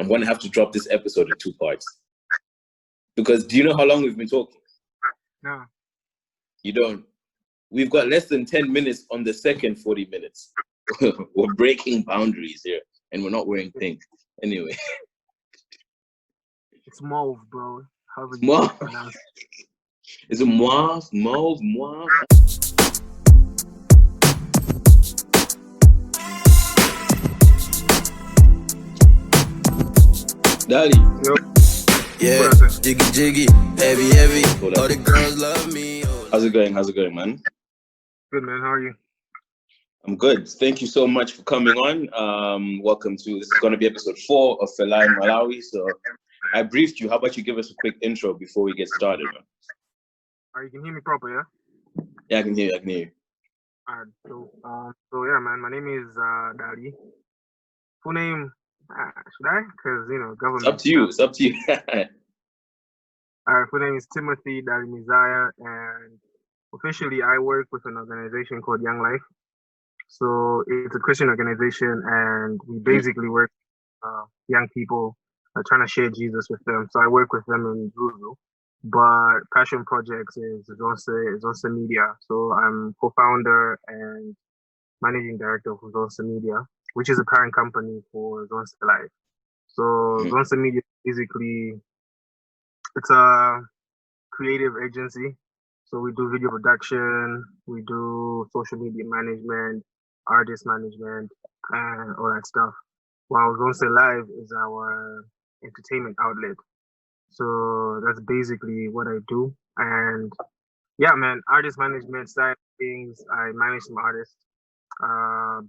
I'm going to have to drop this episode in 2 parts. Because do you know how long we've been talking? No. You don't? We've got less than 10 minutes on the second 40 minutes. We're breaking boundaries here, and we're not wearing pink. Anyway. It's mauve, bro. Mauve? Is it mauve? Mauve? Mauve? Dali. Yo. Yeah, jiggy jiggy, heavy heavy. All the girls love me. How's it going? How's it going, man? Good, man. How are you? I'm good. Thank you so much for coming on. Welcome to, this is going to be episode 4 of Fela in Malawi. So I briefed you. How about you give us a quick intro before we get started, man? You can hear me proper, yeah? Yeah, I can hear you. Alright, so yeah, man. My name is Dali. Full name, should I? Because, government. It's up to you. Full name is Timothy Dali Mizaya, and officially I work with an organization called Young Life. So it's a Christian organization, and we basically work with young people trying to share Jesus with them. So I work with them in Zulu, but passion projects is Zonse Media. So I'm co-founder and managing director of Zonse Media, which is a parent company for Zonse Life. So Zonse Media basically, it's a creative agency. So we do video production, we do social media management, artist management, and all that stuff. While Zonse Live is our entertainment outlet. So that's basically what I do. And yeah, man, artist management side of things, I manage some artists,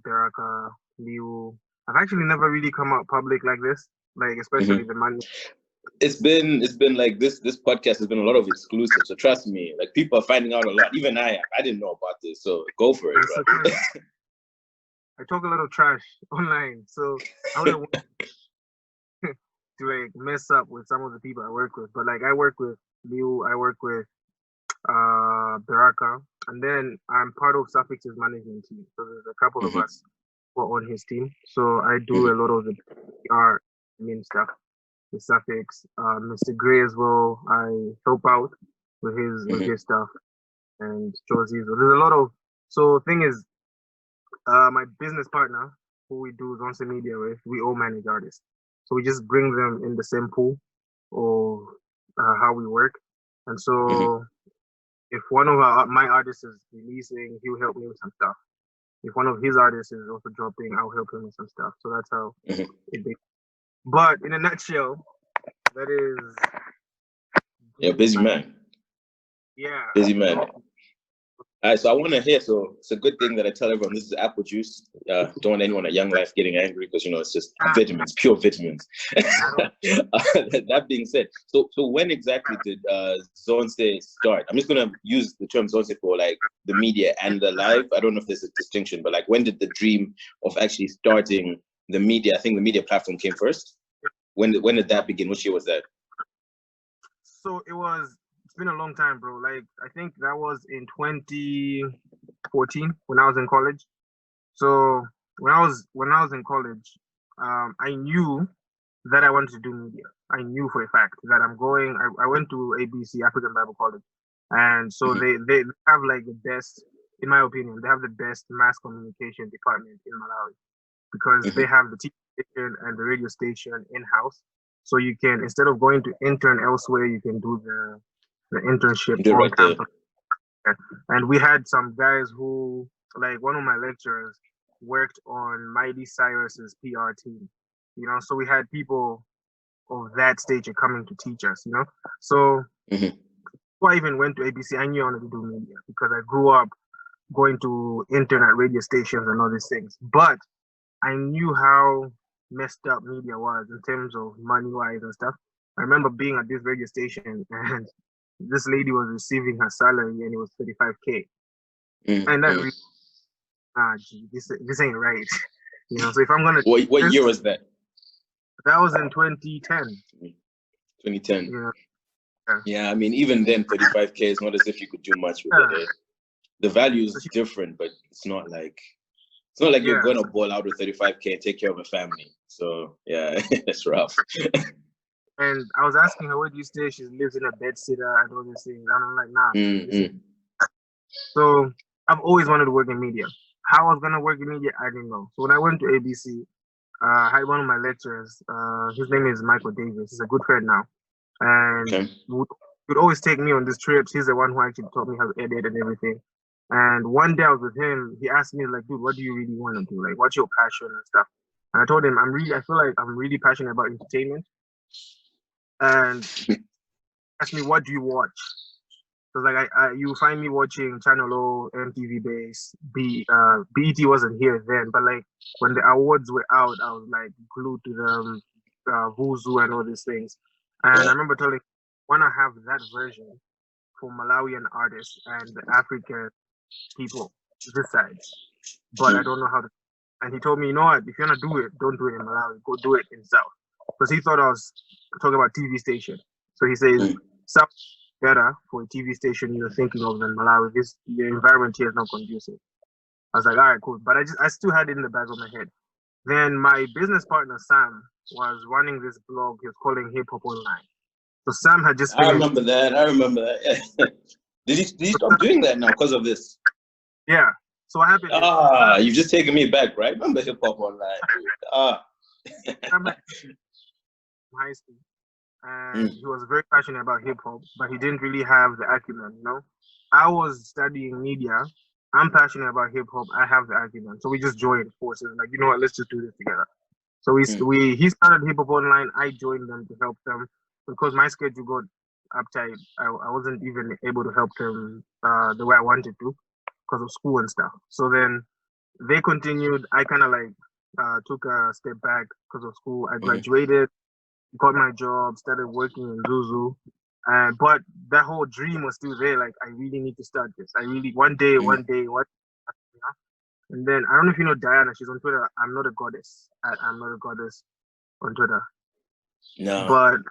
Baraka, Liu. I've actually never really come out public like this, like especially the money. It's been like this podcast has been a lot of exclusives. So trust me, like people are finding out a lot. Even I didn't know about this. So go for it, bro. I talk a little trash online, so I wouldn't want to like mess up with some of the people I work with. But like I work with Liu, I work with Baraka, and then I'm part of Suffix's management team. So there's a couple of us who are on his team. So I do a lot of the PR stuff with Suffix. Mr. Gray as well, I help out with his stuff, and Josie. So there's a lot of, so thing is, my business partner, who we do Zonse Media with, we all manage artists. So we just bring them in the same pool of how we work. And so if one of my artists is releasing, he'll help me with some stuff. If one of his artists is also dropping, I'll help him with some stuff. So that's how it be. But in a nutshell, that is... Yeah, busy man. Yeah. Busy man. All right, so I want to hear, so it's a good thing that I tell everyone this is apple juice. Don't want anyone at Young Life getting angry because, it's just vitamins, pure vitamins. That being said, so when exactly did Zonse start? I'm just going to use the term Zonse for like the media and the live. I don't know if there's a distinction, but like when did the dream of actually starting the media, I think the media platform came first. When did that begin? Which year was that? So it's been a long time, bro. Like, I think that was in 2014 when I was in college. So when I was in college, I knew that I wanted to do media. I knew for a fact that I went to ABC, African Bible College. And so they have like the best, in my opinion, they have the best mass communication department in Malawi because they have the TV station and the radio station in-house. So you can, instead of going to intern elsewhere, you can do the internship on campus. And we had some guys who, like one of my lecturers worked on Miley Cyrus's PR team, so we had people of that stage coming to teach us, so before I even went to ABC, I knew I wanted to do media because I grew up going to internet radio stations and all these things, but I knew how messed up media was in terms of money wise and stuff. I remember being at this radio station and this lady was receiving her salary and it was 35K. And that really, this ain't right. So if I'm gonna what year was that? That was in 2010. 2010. Yeah, I mean, even then 35K is not as if you could do much with it. The value is different, but it's not like It's not like you're Yeah. going to ball out with 35K and take care of a family. So yeah, it's rough. And I was asking her, where do you stay? She lives in a bed sitter and all these things. And I'm like, nah. Mm-hmm. So I've always wanted to work in media. How I was gonna work in media, I didn't know. So when I went to ABC, I had one of my lecturers. His name is Michael Davis. He's a good friend now, and Okay. would always take me on these trips. He's the one who actually taught me how to edit and everything. And one day I was with him. He asked me like, "Dude, what do you really want to do? Like, what's your passion and stuff?" And I told him, I feel like I'm really passionate about entertainment. And he asked me, "What do you watch?" So like you find me watching Channel O, MTV Base, BET wasn't here then, but like when the awards were out, I was like glued to them, Vuzu and all these things. And I remember telling, want to have that version for Malawian artists and the African people this side, but I don't know how to. And he told me, you know what? If you're gonna do it, don't do it in Malawi. Go do it in South, because he thought I was talking about TV station. So he says South better for a TV station you're thinking of than Malawi. The environment here is not conducive. I was like, all right, cool. But I still had it in the back of my head. Then my business partner Sam was running this blog. He was calling Hip Hop Online. So Sam had just finished. I remember that. Yeah. Did he stop doing that now because of this? Yeah. So what happened? You've just taken me back, right? Remember Hip Hop Online? Sam had high school. And he was very passionate about hip hop, but he didn't really have the acumen, you know. I was studying media. I'm passionate about hip hop. I have the acumen, so we just joined forces. Like, you know what? Let's just do this together. So he started Hip Hop Online. I joined them to help them because my schedule got uptight. I wasn't even able to help them the way I wanted to because of school and stuff. So then they continued. I kind of like took a step back because of school. I graduated. Got my job, started working in Zuzu, but that whole dream was still there. Like, I really need to start this. I really one day, you know? And then I don't know if you know Diana. She's on Twitter. I'm not a goddess. I'm not a goddess on Twitter. No. But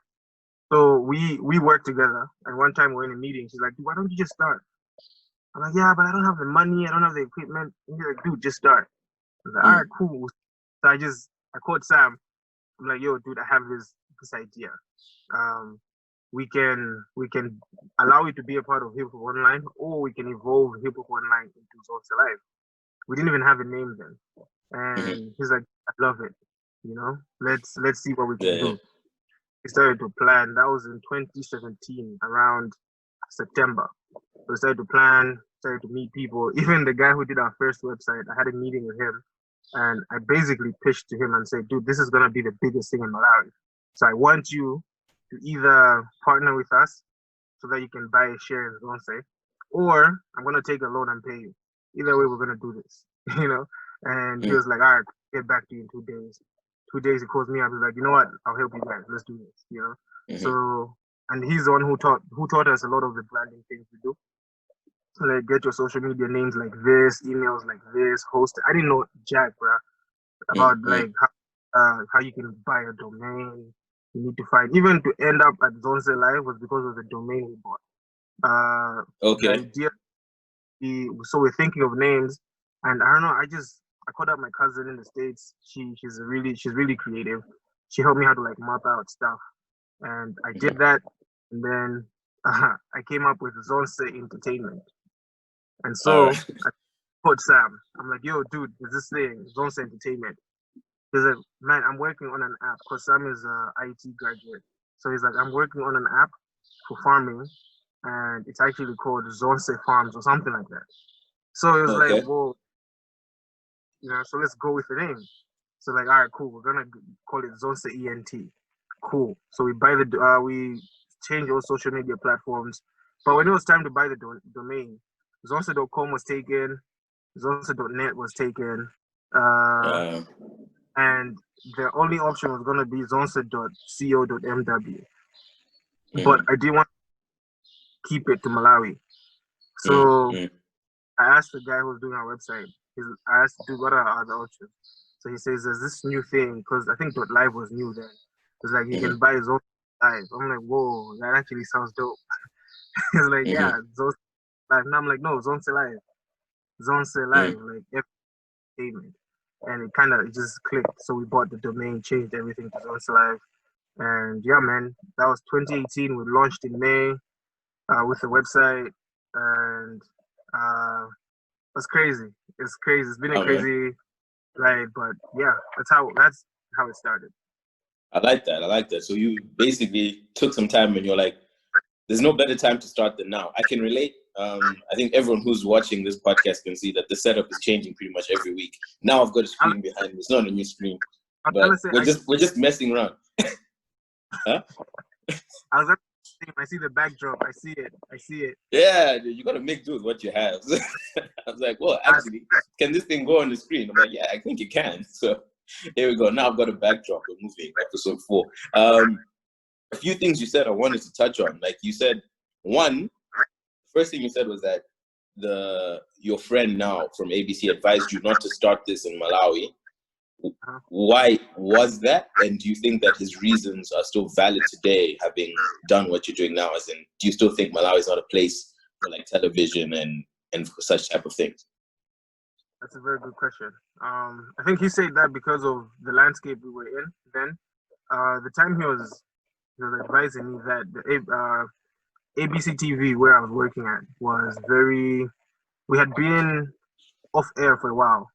so we worked together. And one time we're in a meeting. She's like, "Dude, why don't you just start?" I'm like, "Yeah, but I don't have the money. I don't have the equipment." And he's like, "Dude, just start." I was like, "All right, cool." So I called Sam. I'm like, "Yo, dude, I have this idea. We can allow it to be a part of Hip Hop Online, or we can evolve Hip Hop Online into Zonse Live." We didn't even have a name then, and he's like, "I love it. You know, let's see what we can do." We started to plan. That was in 2017, around September. We started to plan, started to meet people. Even the guy who did our first website, I had a meeting with him. And I basically pitched to him and said, "Dude, this is going to be the biggest thing in Malawi. So I want you to either partner with us so that you can buy a share in Zonse, or I'm going to take a loan and pay you. Either way, we're going to do this." You know? And he was like, "All right, get back to you in 2 days." 2 days, he calls me up. He's like, "You know what? I'll help you guys. Let's do this." You know? So, and he's the one who taught us a lot of the branding things we do. So like, get your social media names like this, emails like this, host. I didn't know jack, bro, about like how you can buy a domain. You need to find, even to end up at Zonse Live was because of the domain we bought. Okay. The idea, so we're thinking of names, and I don't know. I called up my cousin in the States. She's really creative. She helped me how to like map out stuff, and I did that, and then I came up with Zonse Entertainment. And so I called Sam. I'm like, "Yo, dude, there's this thing, Zonse Entertainment." He's like, "Man, I'm working on an app," because Sam is an IT graduate. So he's like, "I'm working on an app for farming, and it's actually called Zonse Farms or something like that." So it was like, "Whoa, you know, so let's go with the name." So like, all right, cool, we're gonna call it Zonse ENT. Cool. So we changed all social media platforms. But when it was time to buy the domain, Zonse.com was taken, Zonse.net was taken, and the only option was going to be Zonse.co.mw. But I didn't want to keep it to Malawi. So I asked the guy who was doing our website, I asked, "Dude, what are other options?" So he says, "There's this new thing," because I think .live was new then. It's like, you can buy Zonse Live. I'm like, whoa, that actually sounds dope. He's like, "Yeah, Zonse Live." And I'm like, "No, Zonse Live. Zonse Live." Like, entertainment, and it just clicked. So we bought the domain, changed everything to Zonse Live, and yeah, man, that was 2018. We launched in May with the website, and it's crazy. It's crazy. It's been a crazy ride, but yeah, that's how it started. I like that. I like that. So you basically took some time and you're like, there's no better time to start than now. I can relate. I think everyone who's watching this podcast can see that the setup is changing pretty much every week. Now I've got a screen behind me. It's not a new screen, but we're just messing around. Huh? I see the backdrop. I see it. Yeah, dude, you got to make do with what you have. I was like, well, actually, can this thing go on the screen? I'm like, yeah, I think it can. So here we go. Now I've got a backdrop. We're moving, episode 4. A few things you said I wanted to touch on. Like you said, first thing you said was that your friend now from ABC advised you not to start this in Malawi. Why was that? And do you think that his reasons are still valid today, having done what you're doing now? As in, do you still think Malawi is not a place for like television and for such type of things? That's a very good question. I think he said that because of the landscape we were in then. The time he was advising me that the ABC TV where I was working at was we had been off air for a while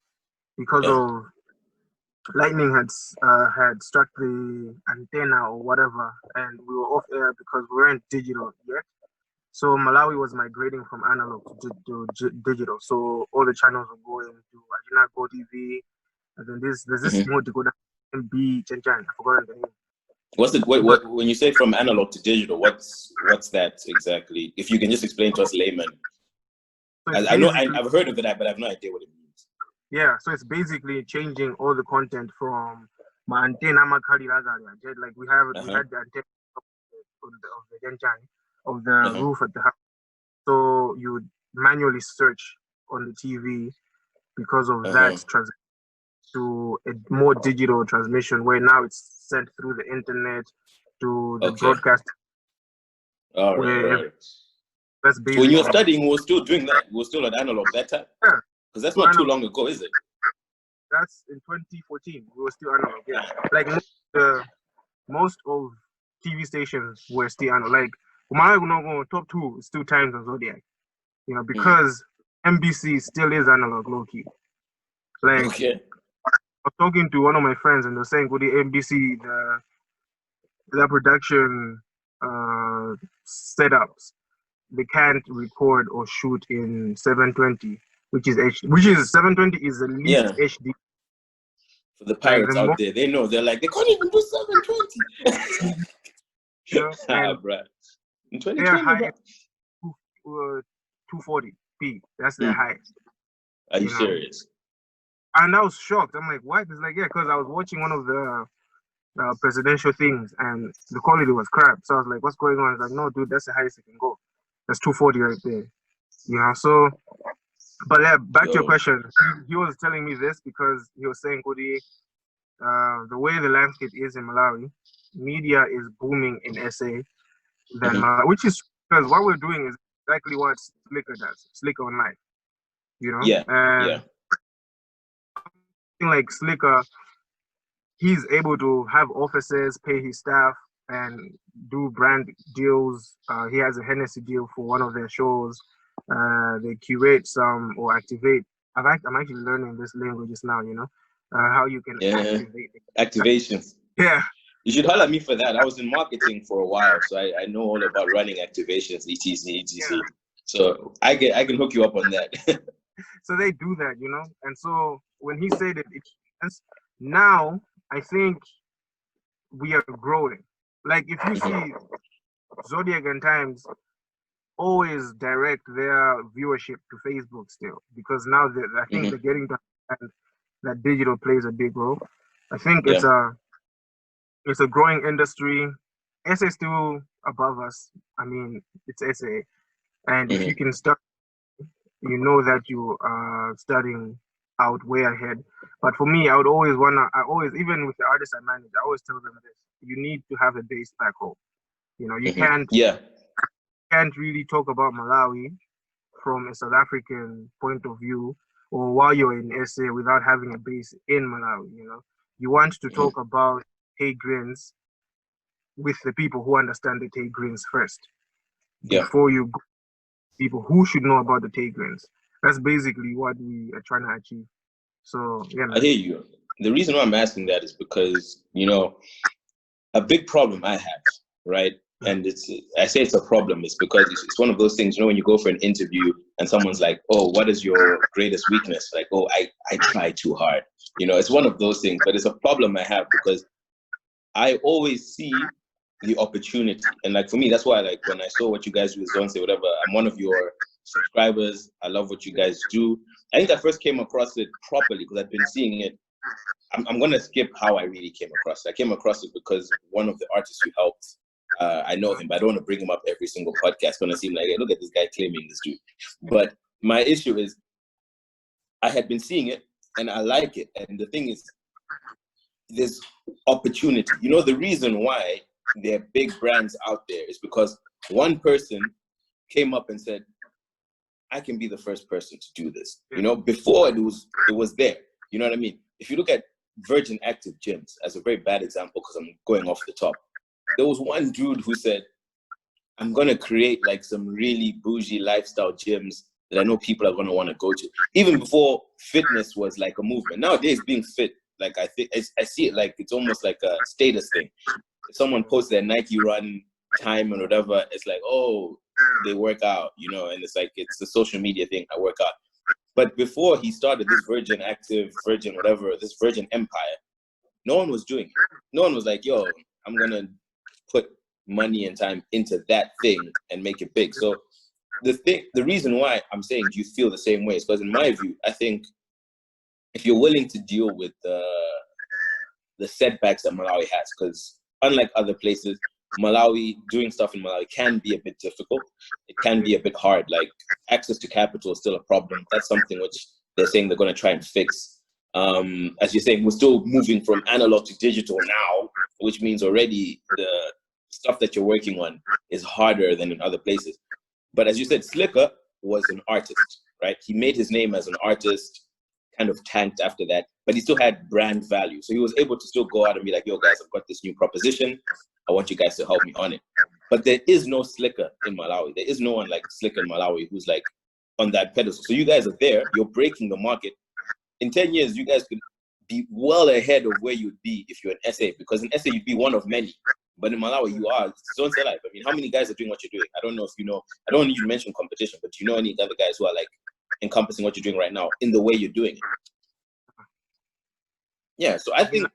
because of lightning had struck the antenna or whatever, and we were off air because we weren't digital yet. So Malawi was migrating from analog to digital. So all the channels were going to Ajina Go TV, and then there's this more to go down MB Chenchan. I forgot the name. What's the what when you say from analog to digital? What's that exactly? If you can just explain to us layman. So I know I've heard of it, but I have no idea what it means. Yeah, so it's basically changing all the content from my antenna, like we had the antenna of the roof at the house. So you would manually search on the TV because of that to a more digital transmission where now it's sent through the internet to the broadcast. All right. That's so when you were studying, we were still doing that. We were still at analog that time. Yeah. Because that's not too long ago, is it? That's in 2014. We were still analog. Yeah. Like most of TV stations were still analog. Like my top 2 is still Times and Zodiac. You know, because NBC still is analog low key. Like I was talking to one of my friends and they're saying, "Go the NBC the production setups, they can't record or shoot in 720, which is 720 is the least HD." For the pirates out there, they know. They're like, they can't even do 720. Bruh. In 2020, 240p. That's their highest. Are you serious? And I was shocked. I'm like, what? It's like, yeah, because I was watching one of the presidential things and the quality was crap. So I was like, what's going on? It's like, no, dude, that's the highest it can go. That's 240 right there. You know, so, but yeah, back to your question. He was telling me this because he was saying, Kudi, the way the landscape is in Malawi, media is booming in SA than Malawi, which is because what we're doing is exactly what Slicker does. Slicker Online, you know? Yeah. Like Slicker, he's able to have offices, pay his staff, and do brand deals. He has a Hennessy deal for one of their shows. They curate some or activate. I'm actually learning this languages now, you know, how you can activate it. Activations. Yeah. You should holler at me for that. I was in marketing for a while, so I know all about running activations, etc. Yeah. So I can hook you up on that. So they do that, you know. And so when he said it, now I think we are growing. Like if you see Zodiac and Times always direct their viewership to Facebook still, because now I think they're getting to understand that digital plays a big role. I think it's a growing industry. SA is still above us. I mean, it's SA, and if you can start, you know that you are starting out way ahead. But for me, I always, even with the artists I manage, I always tell them this: you need to have a base back home. You know, you can't really talk about Malawi from a South African point of view or while you're in SA without having a base in Malawi. You know, you want to talk about Tay-Greens with the people who understand the Tay-Greens first, before you go to people who should know about the Tay-Greens. That's basically what we are trying to achieve. So yeah, man. I hear you. The reason why I'm asking that is because, you know, a big problem I have, right? And I say it's a problem, it's because it's one of those things, you know, when you go for an interview and someone's like, oh, what is your greatest weakness? Like, oh, I try too hard. You know, it's one of those things, but it's a problem I have because I always see the opportunity. And like, for me, that's why, like, when I saw what you guys do with Zonse, whatever, I'm one of your subscribers. I love what you guys do. I think I first came across it properly because I've been seeing it. I'm going to skip how I really came across it. I came across it because one of the artists you helped, I know him, but I don't want to bring him up every single podcast. It's going to seem like, hey, look at this guy claiming this dude. But my issue is I had been seeing it and I like it. And the thing is, there's opportunity. You know, the reason why there are big brands out there is because one person came up and said, I can be the first person to do this. You know, before it was there. You know what I mean? If you look at Virgin Active gyms as a very bad example, because I'm going off the top, there was one dude who said, I'm going to create like some really bougie lifestyle gyms that I know people are going to want to go to. Even before fitness was like a movement. Nowadays, being fit, like I see it like it's almost like a status thing. If someone posts their Nike run time and whatever, it's like, oh, they work out, you know, and it's like, it's a social media thing, I work out. But before he started this Virgin Active, Virgin whatever, this Virgin Empire, no one was doing it. No one was like, yo, I'm going to put money and time into that thing and make it big. So the reason why I'm saying you feel the same way is because in my view, I think if you're willing to deal with the setbacks that Malawi has, because unlike other places, Malawi, doing stuff in Malawi can be a bit difficult. It can be a bit hard. Like, access to capital is still a problem. That's something which they're saying they're going to try and fix. As you're saying, we're still moving from analog to digital now, which means already the stuff that you're working on is harder than in other places. But as you said, Slicker was an artist, right? He made his name as an artist, kind of tanked after that, but he still had brand value. So he was able to still go out and be like, yo, guys, I've got this new proposition. I want you guys to help me on it. But there is no Slicker in Malawi. There is no one like Slicker in Malawi who's like on that pedestal. So you guys are there, you're breaking the market. In 10 years, you guys could be well ahead of where you'd be if you're in SA, because in SA, you'd be one of many. But in Malawi, you are. It's Zonse Life. I mean, how many guys are doing what you're doing? I don't know if you know. I don't need you to mention competition, but do you know any other guys who are like encompassing what you're doing right now in the way you're doing it? Yeah, so I think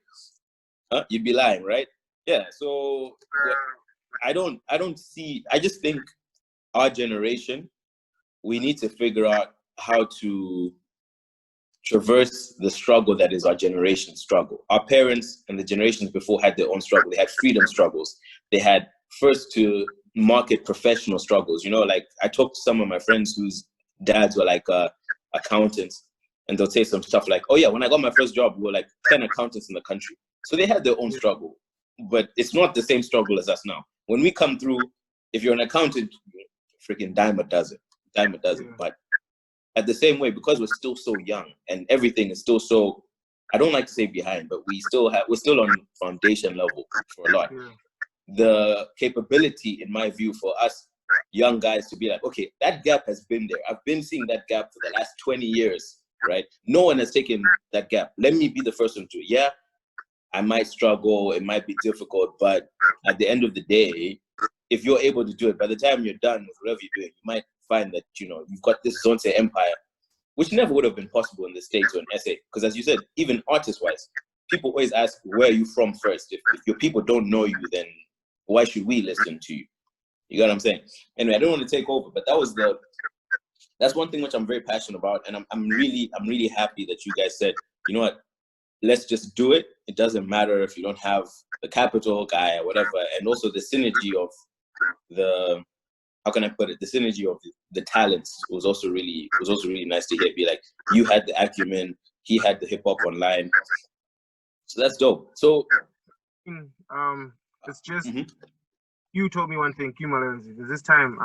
you'd be lying, right? Yeah, so I just think our generation, we need to figure out how to traverse the struggle that is our generation's struggle. Our parents and the generations before had their own struggle. They had freedom struggles. They had first to market professional struggles. You know, like I talked to some of my friends whose dads were like accountants, and they'll say some stuff like, oh yeah, when I got my first job, we were like 10 accountants in the country. So they had their own struggle, but it's not the same struggle as us now. When we come through, if you're an accountant, freaking dime a dozen. But at the same way, because we're still so young and everything is still so, I don't like to say behind, but we're still on foundation level for a lot. The capability, in my view, for us young guys to be like, okay, that gap has been there. I've been seeing that gap for the last 20 years, right? No one has taken that gap. Let me be the first one to, yeah, I might struggle, it might be difficult, but at the end of the day, if you're able to do it, by the time you're done with whatever you're doing, you might find that, you know, you've got this Zonse empire, which never would have been possible in the States or in SA. Because as you said, even artist-wise, people always ask, where are you from first? If your people don't know you, then why should we listen to you? You got what I'm saying? Anyway, I don't want to take over, but that's one thing which I'm very passionate about. And I'm really happy that you guys said, you know what, let's just do it. It doesn't matter if you don't have the capital guy or whatever. And also the synergy of how can I put it? The synergy of the talents was also really nice to hear. Be like, you had the acumen, he had the hip hop online. So that's dope. So it's just you told me one thing, Malawi, because this time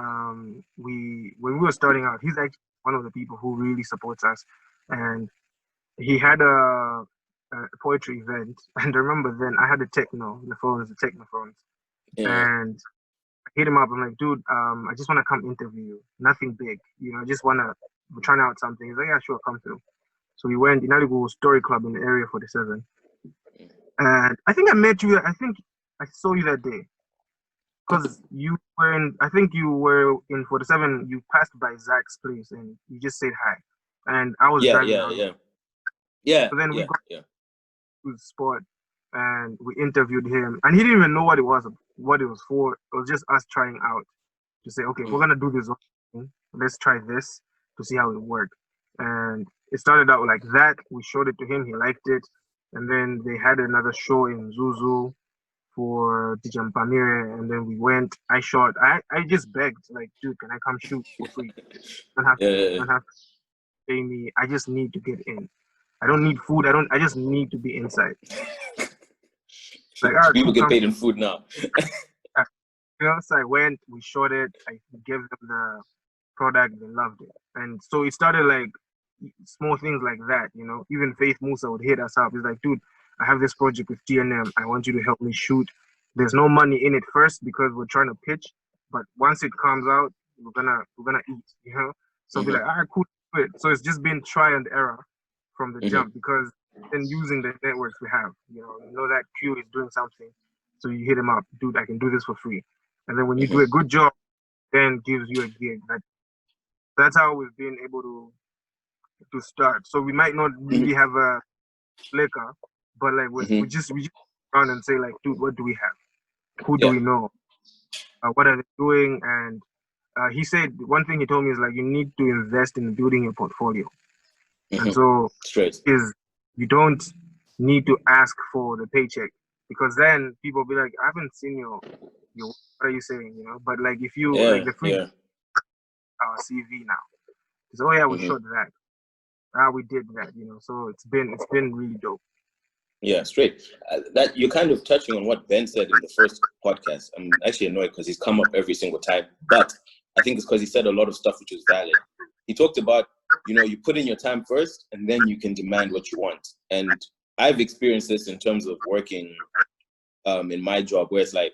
when we were starting out, he's actually one of the people who really supports us. and he had a poetry event. And I remember then I had a techno, the techno phones, and I hit him up. I'm like, dude, I just want to come interview you. Nothing big, I just want to try out something. He's like, yeah, sure, come through. So we went in Aligo Story Club in the Area 47. And I think I met you. I think I saw you that day. Because you were in 47. You passed by Zach's place and you just said hi. And I was driving out. So then we got to the spot and we interviewed him. And he didn't even know what it was for. It was just us trying out to say, okay, we're going to do this. Let's try this to see how it worked. And it started out like that. We showed it to him. He liked it. And then they had another show in Zuzu for DJ Mpamire, and then we went. I shot. I just begged, like, dude, can I come shoot for free? Don't have to pay me. I just need to get in. I don't need food. I just need to be inside. Like, all right, people get paid in food now. So I went. We shot it. I gave them the product. They loved it, and so it started like small things like that. Even Faith Musa would hit us up. He's like, dude, I have this project with TNM. I want you to help me shoot. There's no money in it first because we're trying to pitch, but once it comes out, we're gonna eat, So be like, all right, cool. So it's just been try and error from the jump, because then using the networks we have, that Q is doing something, so you hit him up, dude, I can do this for free, and then when you do a good job, then gives you a gig. That's how we've been able to start. So we might not really have a flicker, but like we just around and say like, dude, what do we have? Who do we know? What are they doing? And he said one thing he told me is like, you need to invest in building your portfolio. And so you don't need to ask for the paycheck, because then people will be like, I haven't seen your what are you saying? But like if you like the free CV now, so we showed that. We did that, so it's been really dope. Yeah, straight. That you're kind of touching on what Ben said in the first podcast. I'm actually annoyed because he's come up every single time, but I think it's because he said a lot of stuff which was valid. He talked about, you put in your time first and then you can demand what you want. And I've experienced this in terms of working in my job, where it's like,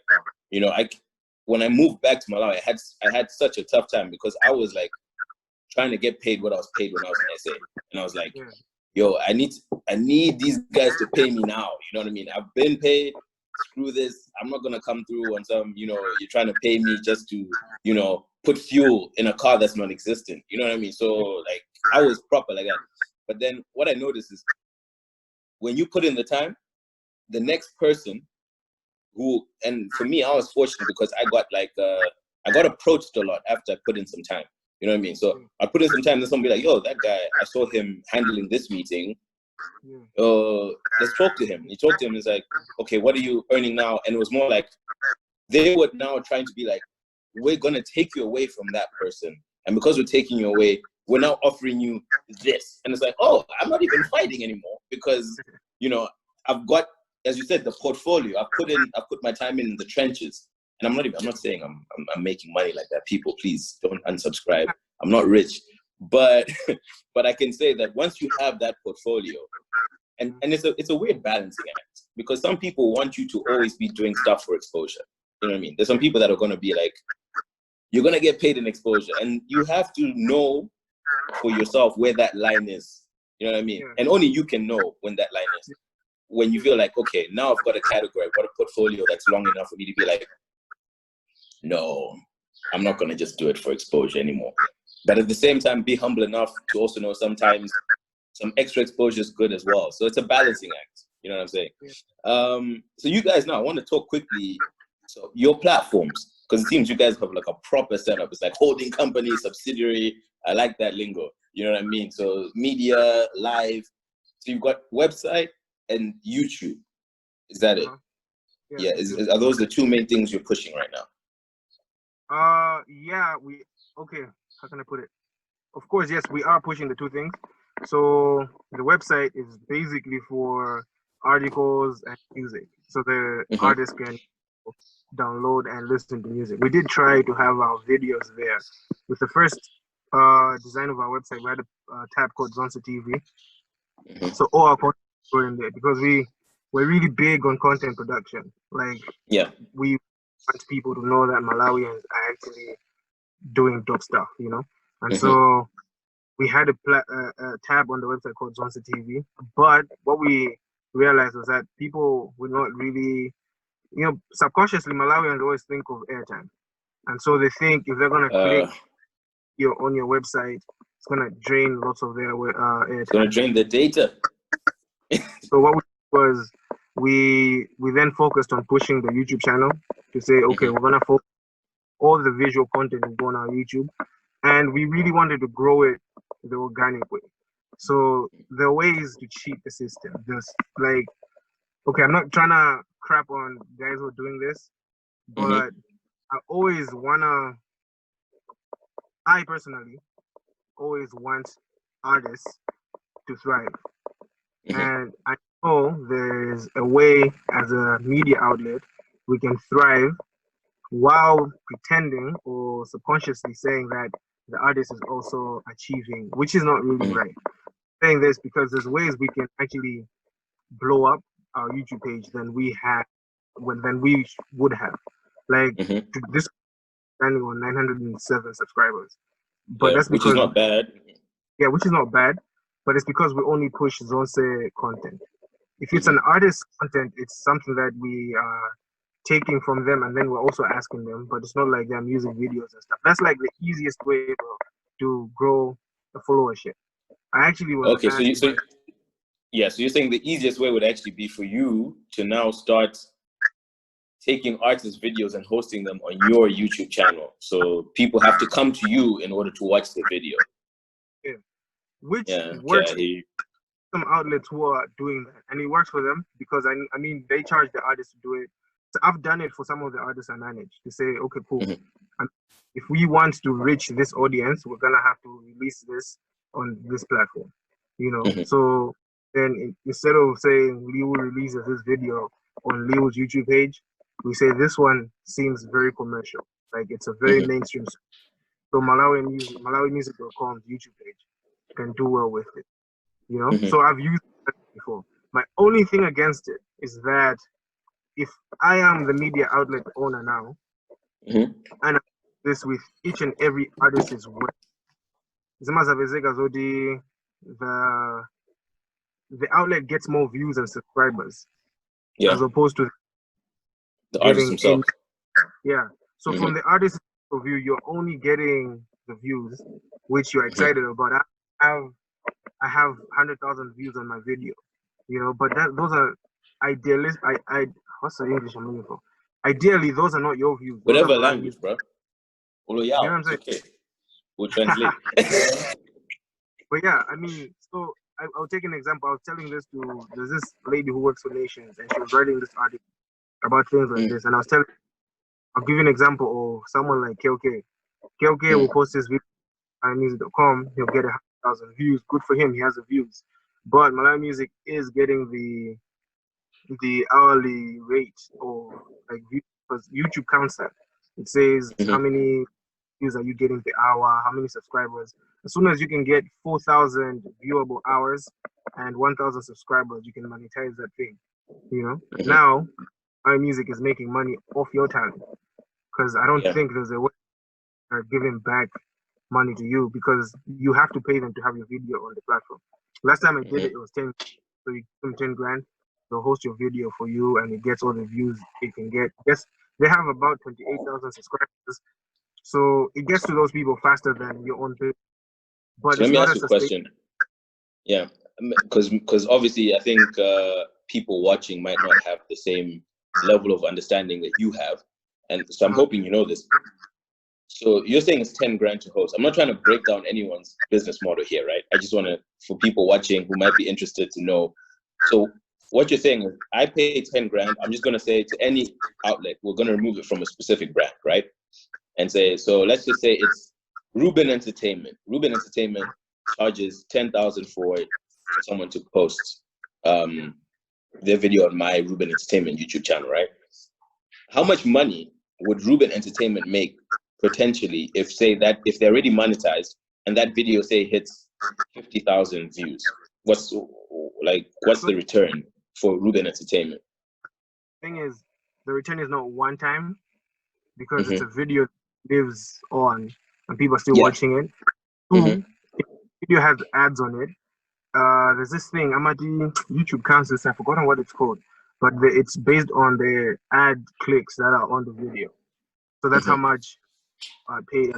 when I moved back to Malawi, I had such a tough time because I was like trying to get paid what I was paid when I was in SA. And I was like, yo, I need these guys to pay me now. You know what I mean? I've been paid. Screw this. I'm not gonna come through on some, you're trying to pay me just to, put fuel in a car that's non-existent. You know what I mean? So like I was proper like that. But then what I noticed is when you put in the time, the next person and for me, I was fortunate because I got approached a lot after I put in some time. You know what I mean? So I put in some time, then somebody like, yo, that guy, I saw him handling this meeting. Let's talk to him. And he talked to him, he's like, okay, what are you earning now? And it was more like, they were now trying to be like, we're going to take you away from that person. And because we're taking you away, we're now offering you this. And it's like, oh, I'm not even fighting anymore because, I've got, as you said, the portfolio. I've put my time in the trenches. And I'm not saying I'm making money like that. People, please don't unsubscribe. I'm not rich, but I can say that once you have that portfolio, and it's a weird balancing act, because some people want you to always be doing stuff for exposure. You know what I mean? There's some people that are going to be like, you're going to get paid in exposure, and you have to know for yourself where that line is. You know what I mean? And only you can know when that line is. When you feel like, okay, now I've got a category, I've got a portfolio that's long enough for me to be like, no, I'm not going to just do it for exposure anymore. But at the same time, be humble enough to also know sometimes some extra exposure is good as well. So it's a balancing act. You know what I'm saying? So you guys now, I want to talk quickly. So your platforms, because it seems you guys have like a proper setup. It's like holding company, subsidiary. I like that lingo. You know what I mean? So media, live. So you've got website and YouTube. Is that it? Yeah. Are those the two main things you're pushing right now? Okay, how can I put it? Of course, yes, we are pushing the two things. So the website is basically for articles and music, so the artists can download and listen to music. We did try to have our videos there with the first design of our website, we had a tab called Zonse TV. Mm-hmm. So all our content were in there because we're really big on content production. Like, yeah, we want people to know that Malawians are actually doing dope stuff, you know. And mm-hmm. so we had a tab on the website called Zonse TV. But what we realized was that people were not really, you know, subconsciously Malawians always think of airtime, and so they think if they're gonna click on your website, it's gonna drain lots of their airtime. It's gonna drain the data. So what we then focused on pushing the YouTube channel to say, okay, we're gonna focus all the visual content will go on our YouTube, and we really wanted to grow it the organic way. So there are ways to cheat the system. Just like, okay, I'm not trying to crap on guys who are doing this, but I personally always want artists to thrive. And I know there's a way as a media outlet we can thrive while pretending or subconsciously saying that the artist is also achieving, which is not really right. I'm saying this because there's ways we can actually blow up our YouTube page than we would have. Like this standing on 907 subscribers. But that's because, which is not bad. Yeah, which is not bad, but it's because we only push Zonse content. If it's an artist content, it's something that we are taking from them and then we're also asking them, but it's not like their music videos and stuff. That's like the easiest way to grow a followership. I actually was okay. So you're saying the easiest way would actually be for you to now start taking artists' videos and hosting them on your YouTube channel. So people have to come to you in order to watch the video. Yeah. Which works for some outlets who are doing that. And it works for them because, I mean, they charge the artists to do it. So I've done it for some of the artists I manage to say, okay, cool. If we want to reach this audience, we're going to have to release this on this platform, you know? So then instead of saying Leo releases this video on Leo's YouTube page, we say this one seems very commercial. Like it's a very mainstream. So MalawiMusic.com's YouTube page can do well with it, you know? So I've used it before. My only thing against it is that if I am the media outlet owner now, and I do this with each and every artist's work, the outlet gets more views and subscribers as opposed to the artist himself. So from the artist's point of view, you're only getting the views, which you're excited about. I have 100,000 views on my video, you know, but those are idealist. What's the English I'm looking for? Ideally, those are not your views. Whatever language, bro. You know what I'm saying? Okay. We'll translate. But yeah, I mean, so I'll take an example. I was telling this to, there's this lady who works for Nations, and she was writing this article about things like this. And I'll give you an example of someone like KOK. KOK will post his video on MalawiMusic.com. He'll get 100,000 views. Good for him. He has the views. But Malawi Music is getting the hourly rate or like views because YouTube counts that. It says how many views are you getting per hour, how many subscribers. As soon as you can get 4,000 viewable hours and 1,000 subscribers, you can monetize that thing. You know, now my music is making money off your talent because I don't think there's a way of giving back money to you because you have to pay them to have your video on the platform. Last time I did it, it was 10. So you give them 10 grand, they'll host your video for you, and it gets all the views it can get. Yes, they have about 28,000 subscribers, so it gets to those people faster than your own page. But so let me ask you a question. Yeah, because obviously I think people watching might not have the same level of understanding that you have, and so I'm hoping you know this. So you're saying it's 10 grand to host. I'm not trying to break down anyone's business model here, right? I just want to, for people watching who might be interested to know. So what you're saying is I pay 10 grand. I'm just going to say to any outlet, we're going to remove it from a specific brand, right? And say, so let's just say it's Ruben Entertainment. Ruben Entertainment charges 10,000 for someone to post their video on my Ruben Entertainment YouTube channel, right? How much money would Ruben Entertainment make potentially if they're already monetized and that video say hits 50,000 views, what's the return for Ruben Entertainment? Thing is, the return is not one time because it's a video that lives on and people are still watching it. Two, if the video has ads on it. There's this thing, YouTube counts this, I've forgotten what it's called, but it's based on the ad clicks that are on the video. So that's how much I pay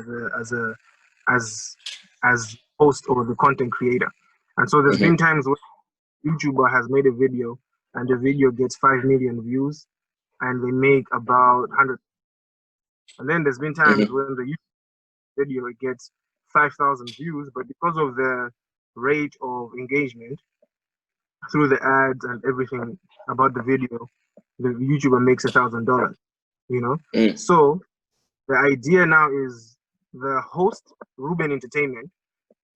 as host or the content creator. And so there's been times where YouTuber has made a video and the video gets 5 million views and they make about 100. And then there's been times when the YouTube video it gets 5,000 views, but because of the rate of engagement through the ads and everything about the video, the YouTuber makes $1,000. You know, so the idea now is the host, Ruben Entertainment,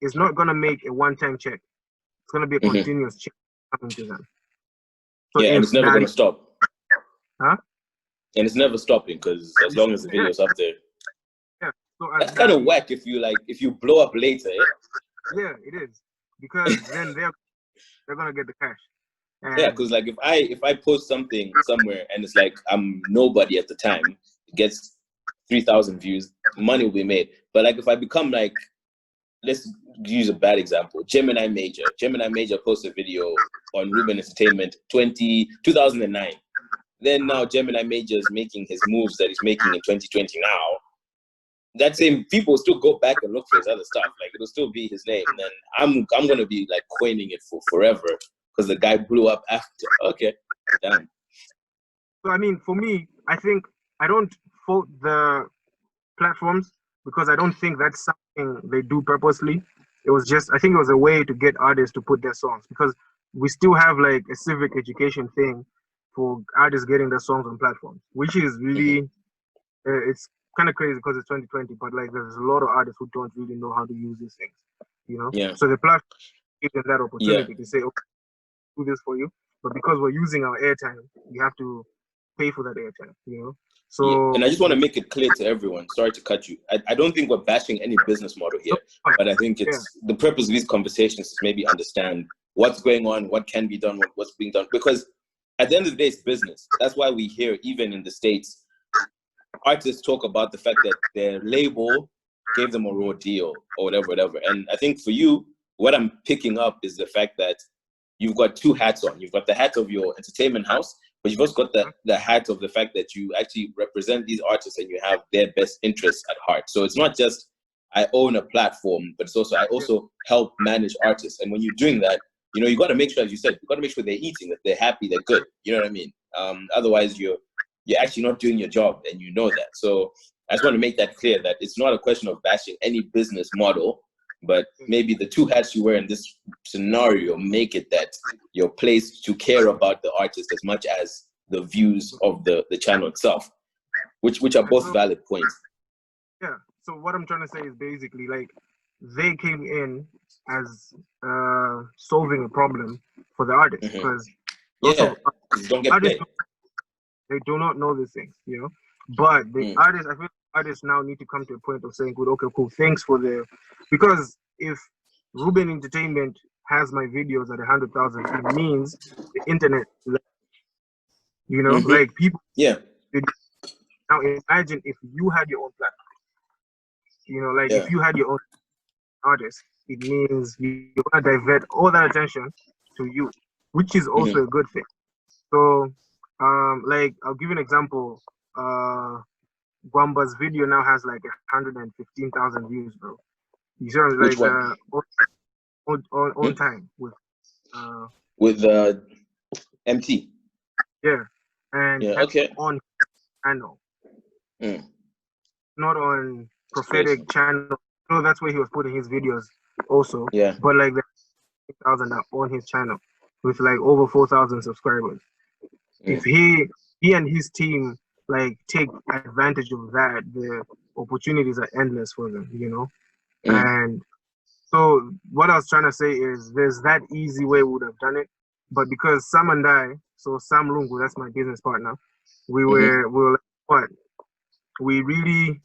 is not gonna make a one-time check. It's gonna be a continuous check coming to them. So and it's never gonna stop. Huh? And it's never stopping because as long as the video's up there. Yeah. So that's kind of whack if you blow up later. Yeah, it is. Because then they're gonna get the cash. And because like if I post something somewhere and it's like I'm nobody at the time, it gets 3,000 views, money will be made. But like if I become like, let's use a bad example, Gemini Major posted a video on Ruben Entertainment 2009. Then now Gemini Major is making his moves that he's making in 2020 now. That same people still go back and look for his other stuff. Like it'll still be his name. And then I'm gonna be like coining it for forever because the guy blew up after. Okay, damn. So I mean, for me, I think I don't fault the platforms because I don't think that's something they do purposely. It was just I think it was a way to get artists to put their songs because we still have like a civic education thing for artists getting their songs on platforms, which is really it's kind of crazy because it's 2020, but like there's a lot of artists who don't really know how to use these things, you know? Yeah. So the platform gives them that opportunity to say, okay, do this for you, but because we're using our airtime, we have to pay for that airtime, you know? So and I just want to make it clear to everyone, sorry to cut you, I don't think we're bashing any business model here, but I think it's the purpose of these conversations is maybe understand what's going on, what can be done, what's being done, because at the end of the day, it's business. That's why we hear, even in the States, artists talk about the fact that their label gave them a raw deal or whatever. And I think for you, what I'm picking up is the fact that you've got two hats on. You've got the hat of your entertainment house, but you've also got the hat of the fact that you actually represent these artists and you have their best interests at heart. So it's not just I own a platform, but it's also I also help manage artists. And when you're doing that, you know, you got to make sure, as you said, you got to make sure they're eating, that they're happy, they're good. You know what I mean? Otherwise, you're actually not doing your job, and you know that. So I just want to make that clear that it's not a question of bashing any business model, but maybe the two hats you wear in this scenario make it that you're placed to care about the artist as much as the views of the channel itself, which are both valid points. Yeah. So what I'm trying to say is basically like they came in as solving a problem for the artist because don't get paid. They do not know these things, you know. But the artists, I feel artists now need to come to a point of saying, "Good, okay, cool, thanks for the," because if Ruben Entertainment has my videos at 100,000, it means the internet, you know, like people. Yeah. Now imagine if you had your own platform, you know, like if you had your own artist, it means you're gonna divert all that attention to you, which is also a good thing. So. Like I'll give you an example. Gwamba's video now has like 115,000 views, bro. You saw like on time with MT. Yeah, and on channel, not on prophetic channel. No, that's where he was putting his videos also. Yeah, but like the 1,000 are on his channel with like over 4,000 subscribers. If he and his team like take advantage of that, the opportunities are endless for them, you know. And so what I was trying to say is there's that easy way we would have done it, but because Sam and I, so Sam Lungu, that's my business partner, we were like, what? We really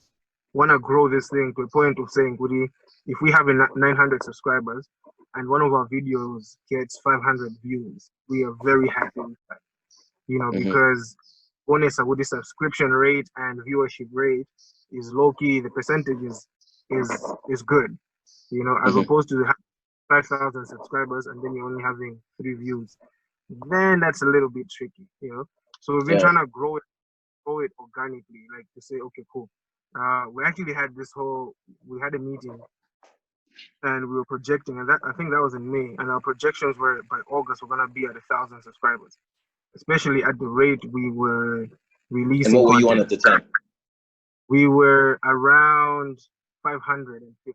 want to grow this thing to a point of saying, Woody, if we have 900 subscribers and one of our videos gets 500 views, we are very happy with that. You know, because honest with the subscription rate and viewership rate is low key. The percentage is good. You know, as opposed to 5,000 subscribers and then you're only having 3 views, then that's a little bit tricky. You know, so we've been trying to grow it organically, like to say, okay, cool. We actually had we had a meeting and we were projecting, and that I think that was in May, and our projections were by August we're gonna be at 1,000 subscribers, especially at the rate we were releasing. And what were content. you on at the time? We were around 550.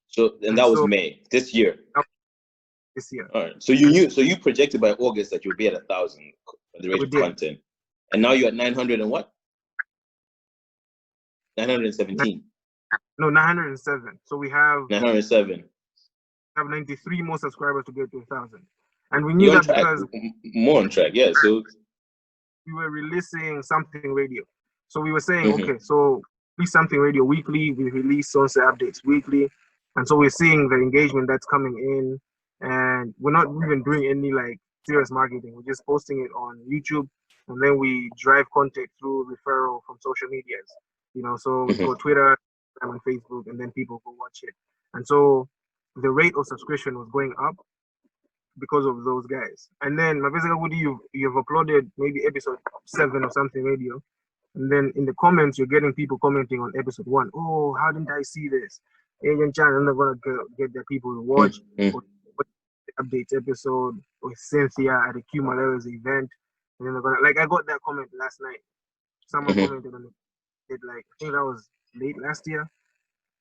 So, and that was May this year. This year. All right. So you knew. So you projected by August that you'll be at 1,000 at the rate of content, and now you're at 900 and what? 917. No, 907. So we have 907. Have 93 more subscribers to get to 1,000, and we knew that because more on track. Yeah. So we were releasing something radio. So we were saying, okay, so release something radio weekly. We release Zonse updates weekly, and so we're seeing the engagement that's coming in, and we're not even doing any like serious marketing. We're just posting it on YouTube, and then we drive content through referral from social medias. You know, so we go Twitter and Facebook, and then people go watch it. And so the rate of subscription was going up because of those guys. And then Mabezeka Woody, you've uploaded maybe episode 7 or something radio, and then in the comments you're getting people commenting on episode 1. Oh, how didn't I see this? Agent Chan, I'm not gonna get the people to watch or the updates episode with Cynthia at the Q Malawi's event, and then they're gonna I got that comment last night. Someone commented on it, like I think that was late last year,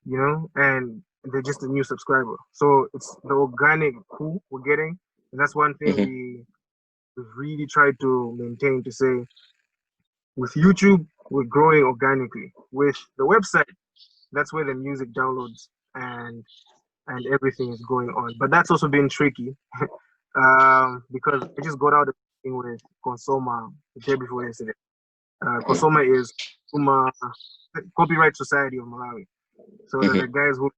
you know, and they're just a new subscriber. So it's the organic pool we're getting, and that's one thing we've really tried to maintain, to say with YouTube we're growing organically. With the website, that's where the music downloads and everything is going on. But that's also been tricky because I just got out of thing with Consoma the day before yesterday. Consoma is Copyright Society of Malawi. So the guys who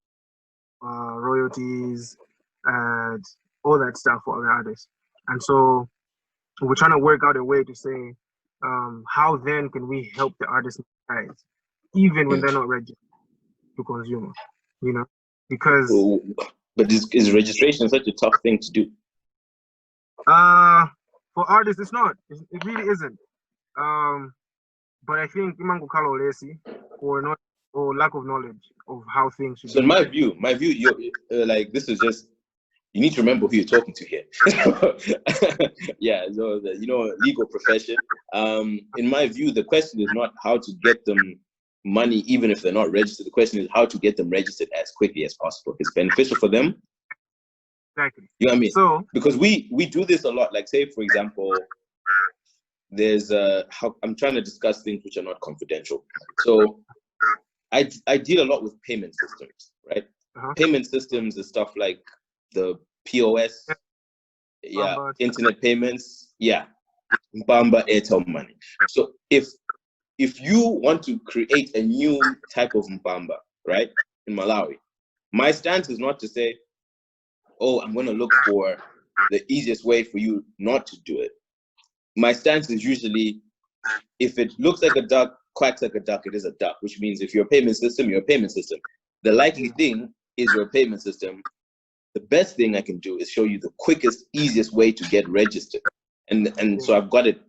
royalties and all that stuff for the artists. And so we're trying to work out a way to say, how then can we help the artists guys, even when they're not registered to consumer, you know? Because but is registration such a tough thing to do? For artists, it's not. It really isn't. But I think imango kalo lesi or lack of knowledge of how things should be. So in my view, you're like, this is just, you need to remember who you're talking to here. Yeah, so legal profession. In my view, the question is not how to get them money, even if they're not registered. The question is how to get them registered as quickly as possible. It's beneficial for them. Exactly. You know what I mean? So because we do this a lot. Like, say for example, there's I'm trying to discuss things which are not confidential. So I deal a lot with payment systems, right? Payment systems is stuff like the POS, internet payments, Mbamba, Airtel money. So if you want to create a new type of Mbamba, right, in Malawi, my stance is not to say, oh, I'm going to look for the easiest way for you not to do it. My stance is usually, if it looks like a duck, quacks like a duck, it is a duck, which means if you're a payment system, you're a payment system. The likely thing is you're a payment system. The best thing I can do is show you the quickest, easiest way to get registered. And so I've got it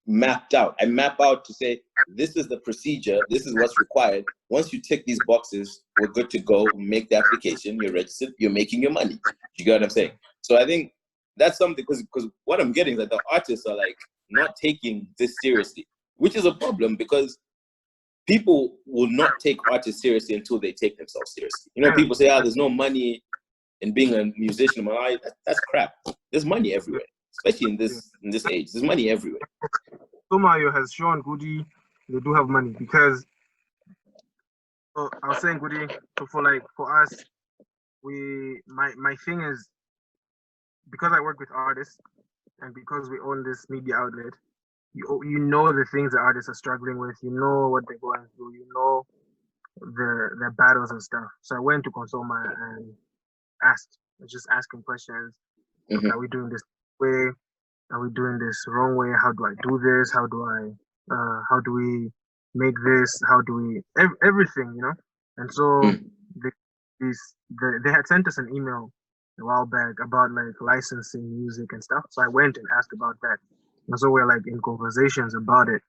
mapped out. I map out to say, this is the procedure, this is what's required. Once you tick these boxes, we're good to go, make the application, you're registered, you're making your money. You get what I'm saying? So I think that's something, because what I'm getting is that the artists are like not taking this seriously, which is a problem, because people will not take artists seriously until they take themselves seriously. You know, people say, there's no money in being a musician. That's crap. There's money everywhere, especially in this age. There's money everywhere. Somayo has shown Goody they do have money, because I was saying Goody, so for us, my thing is, because I work with artists and because we own this media outlet, you know the things that artists are struggling with, you know what they're going through, you know their battles and stuff. So I went to Consoma and just asking questions. Mm-hmm. Are we doing this way? Are we doing this wrong way? How do I do this? How do we make this? How do we everything, you know? And so they had sent us an email a while back about like licensing music and stuff. So I went and asked about that. And so we're like in conversations about it.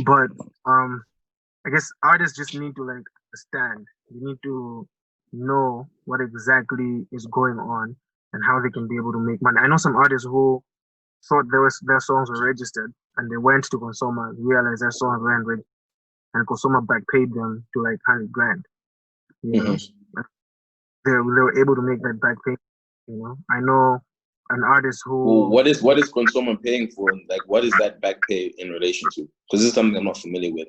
But I guess artists just need to like understand. You need to know what exactly is going on and how they can be able to make money. I know some artists who thought their songs were registered and they went to Consoma, realized their songs weren't registered, and Consoma back paid them to like 100 grand. You know, they were able to make that back payment. You know, I know an artist who. Well, what is Consoma paying for? Like, what is that back pay in relation to? Because this is something I'm not familiar with.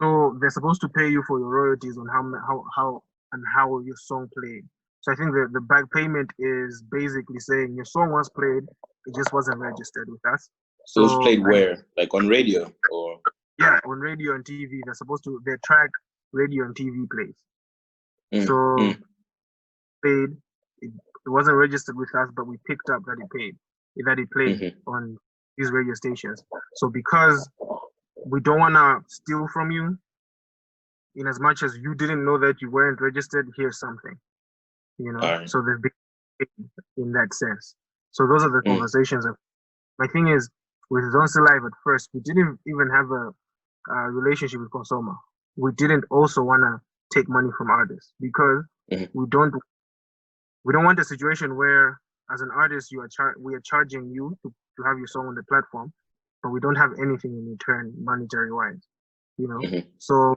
So they're supposed to pay you for your royalties on how your song played. So I think the back payment is basically saying your song was played, it just wasn't registered with us. So it's played where? Like on radio or? Yeah, on radio and TV. They track radio and TV plays. So paid, it wasn't registered with us, but we picked up that it played on these radio stations. So because we don't want to steal from you, in as much as you didn't know that you weren't registered, here's something, you know. Right. So they've been in that sense. So those are the conversations. My thing is, with Zonse Live at first, we didn't even have a relationship with Consoma. We didn't also want to take money from artists because we don't want a situation where, as an artist, we are charging you to have your song on the platform, but we don't have anything in return monetary wise, you know. So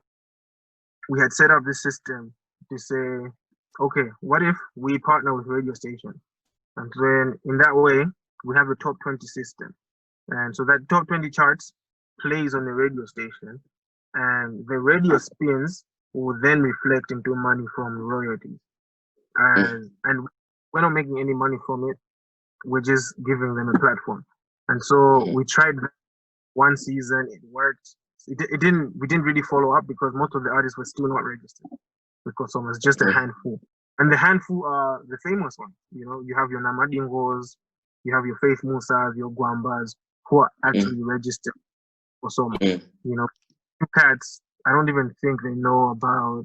we had set up this system to say, okay, what if we partner with radio stations? And then in that way, we have a top 20 system. And so that top 20 charts plays on the radio station, and the radio spins will then reflect into money from royalties. And we're not making any money from it. We're just giving them a platform. And so we tried one season, it worked. We didn't really follow up because most of the artists were still not registered with Consoma. It's just a handful. And the handful are the famous ones. You know, you have your Namadingos, you have your Faith Musas, your Guambas, who are actually registered for Consoma. You know, cats, I don't even think they know about